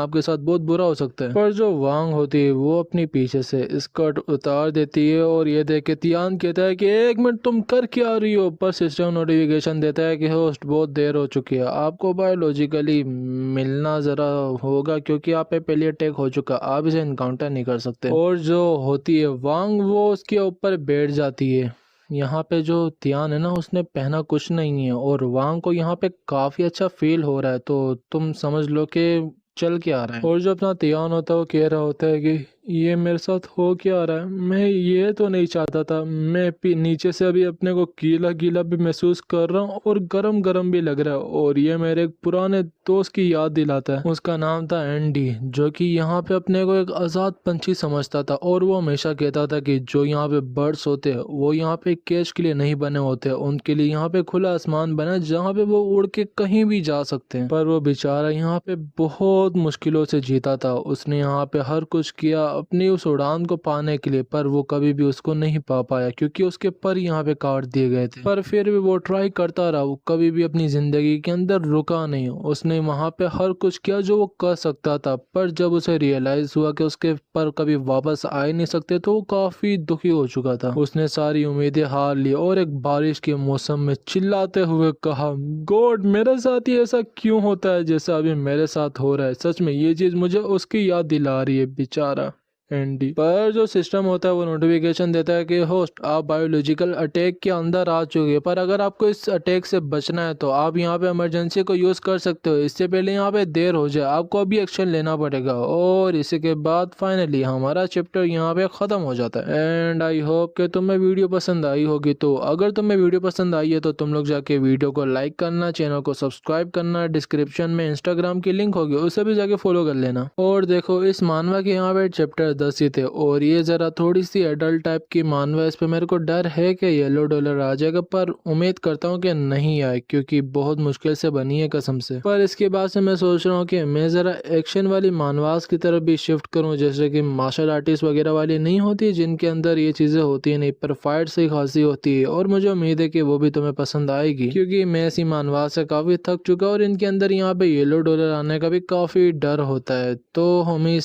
आपके साथ बहुत बुरा हो सकता है। पर जो वांग होती है वो अपनी पीछे से स्कर्ट उतार देती है और ये देख के तियान कहता है कि एक मिनट तुम कर क्या रही हो। पर सिस्टम नोटिफिकेशन देता है कि होस्ट बहुत देर हो चुकी है, आपको बायोलॉजिकली मिलना जरा होगा, क्योंकि आप पे पहले अटैक हो चुका, आप इसे इनकाउंटर नहीं कर सकते। और जो होती है वांग वो उसके ऊपर बैठ जाती है। यहाँ पे जो तियान है ना उसने पहना कुछ नहीं है और वांग को यहाँ पे काफी अच्छा फील हो रहा है, तो तुम समझ लो कि चल के आ रहा है। और जो अपना तियान होता है वो कह रहा होता है कि ये मेरे साथ हो क्या रहा है, मैं ये तो नहीं चाहता था, मैं नीचे से अभी अपने को गीला गीला भी महसूस कर रहा हूँ और गरम गरम भी लग रहा है। और ये मेरे एक पुराने दोस्त की याद दिलाता है, उसका नाम था एंडी, जो कि यहाँ पे अपने को एक आज़ाद पंछी समझता था। और वो हमेशा कहता था कि जो यहाँ पे बर्ड्स होते हैं वो यहाँ पे केज के लिए नहीं बने होते, उनके लिए यहाँ पे खुला आसमान बना जहाँ पे वो उड़ के कहीं भी जा सकते हैं। पर वो बेचारा यहाँ पे बहुत मुश्किलों से जीता था, उसने यहाँ पे हर कुछ किया अपनी उस उड़ान को पाने के लिए, पर वो कभी भी उसको नहीं पा पाया क्योंकि उसके पर यहाँ पे काट दिए गए थे। पर फिर भी वो ट्राई करता रहा, वो कभी भी अपनी जिंदगी के अंदर रुका नहीं, उसने वहाँ पे हर कुछ किया जो वो कर सकता था। पर जब उसे रियलाइज हुआ कि उसके पर कभी वापस आ ही नहीं सकते, तो वो काफी दुखी हो चुका था। उसने सारी उम्मीदें हार ली और एक बारिश के मौसम में चिल्लाते हुए कहा, गॉड मेरे साथ ही ऐसा क्यों होता है जैसा अभी मेरे साथ हो रहा है, सच में ये चीज मुझे उसकी याद दिला रही है बेचारा। एनडी पर जो सिस्टम होता है वो नोटिफिकेशन देता है कि होस्ट आप बायोलॉजिकल अटैक के अंदर आ चुके हैं, पर अगर आपको इस अटैक से बचना है तो आप यहाँ पे इमरजेंसी को यूज़ कर सकते हो। इससे पहले यहाँ पे देर हो जाए, आपको अभी एक्शन लेना पड़ेगा। और इसी के बाद फाइनली हमारा चैप्टर यहाँ पे ख़त्म हो जाता है। एंड आई होप कि तुम्हें वीडियो पसंद आई होगी। तो अगर तुम्हें वीडियो पसंद आई है तो तुम लोग जाके वीडियो को लाइक करना, चैनल को सब्सक्राइब करना, डिस्क्रिप्शन में इंस्टाग्राम की लिंक होगी उसे भी जाके फॉलो कर लेना। और देखो इस मानवा के यहाँ पे चैप्टर 10 ही थे और ये ज़रा थोड़ी सी एडल्ट टाइप की मानवा, इस पे मेरे को डर है कि येलो डॉलर आ जाएगा, पर उम्मीद करता हूँ कि नहीं आए क्योंकि बहुत मुश्किल से बनी है कसम से। पर इसके बाद से मैं सोच रहा हूँ कि मैं ज़रा एक्शन वाली मानवास की तरफ भी शिफ्ट करूँ, जैसे कि मार्शल आर्टिस्ट वगैरह वाली नहीं होती जिनके अंदर ये चीज़ें होती है नहीं, पर फाइट से खासी होती है। और मुझे उम्मीद है कि वो भी तुम्हें पसंद आएगी क्योंकि मैं ऐसी मानवास से काफ़ी थक चुका और इनके अंदर यहाँ पे येलो डॉलर आने का भी काफ़ी डर होता है। तो हमें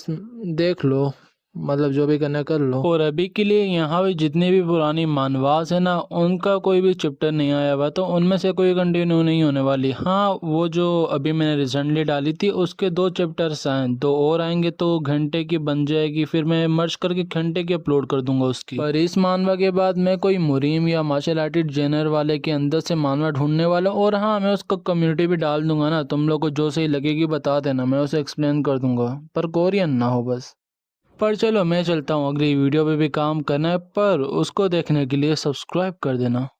देख लो, मतलब जो भी करना कर लो। और अभी के लिए यहाँ पे जितनी भी पुरानी मानवास है ना उनका कोई भी चैप्टर नहीं आया हुआ, तो उनमें से कोई कंटिन्यू नहीं होने वाली। हाँ वो जो अभी मैंने रिसेंटली डाली थी उसके 2 चैप्टर्स आए, 2 और आएंगे तो घंटे की बन जाएगी, फिर मैं मर्ज करके घंटे की अपलोड कर दूंगा उसकी। पर इस मानवा के बाद मैं कोई मुरीम या मार्शल आर्टिस्ट जेनर वाले के अंदर से मानवा ढूंढने वाला हूँ। और हाँ मैं उसका कम्युनिटी भी डाल दूंगा ना, तुम लोग को जो सही लगेगी बता देना, मैं उसे एक्सप्लेन कर दूंगा, पर कोरियन ना हो बस। पर चलो मैं चलता हूँ, अगली वीडियो पे भी काम करना है, पर उसको देखने के लिए सब्सक्राइब कर देना।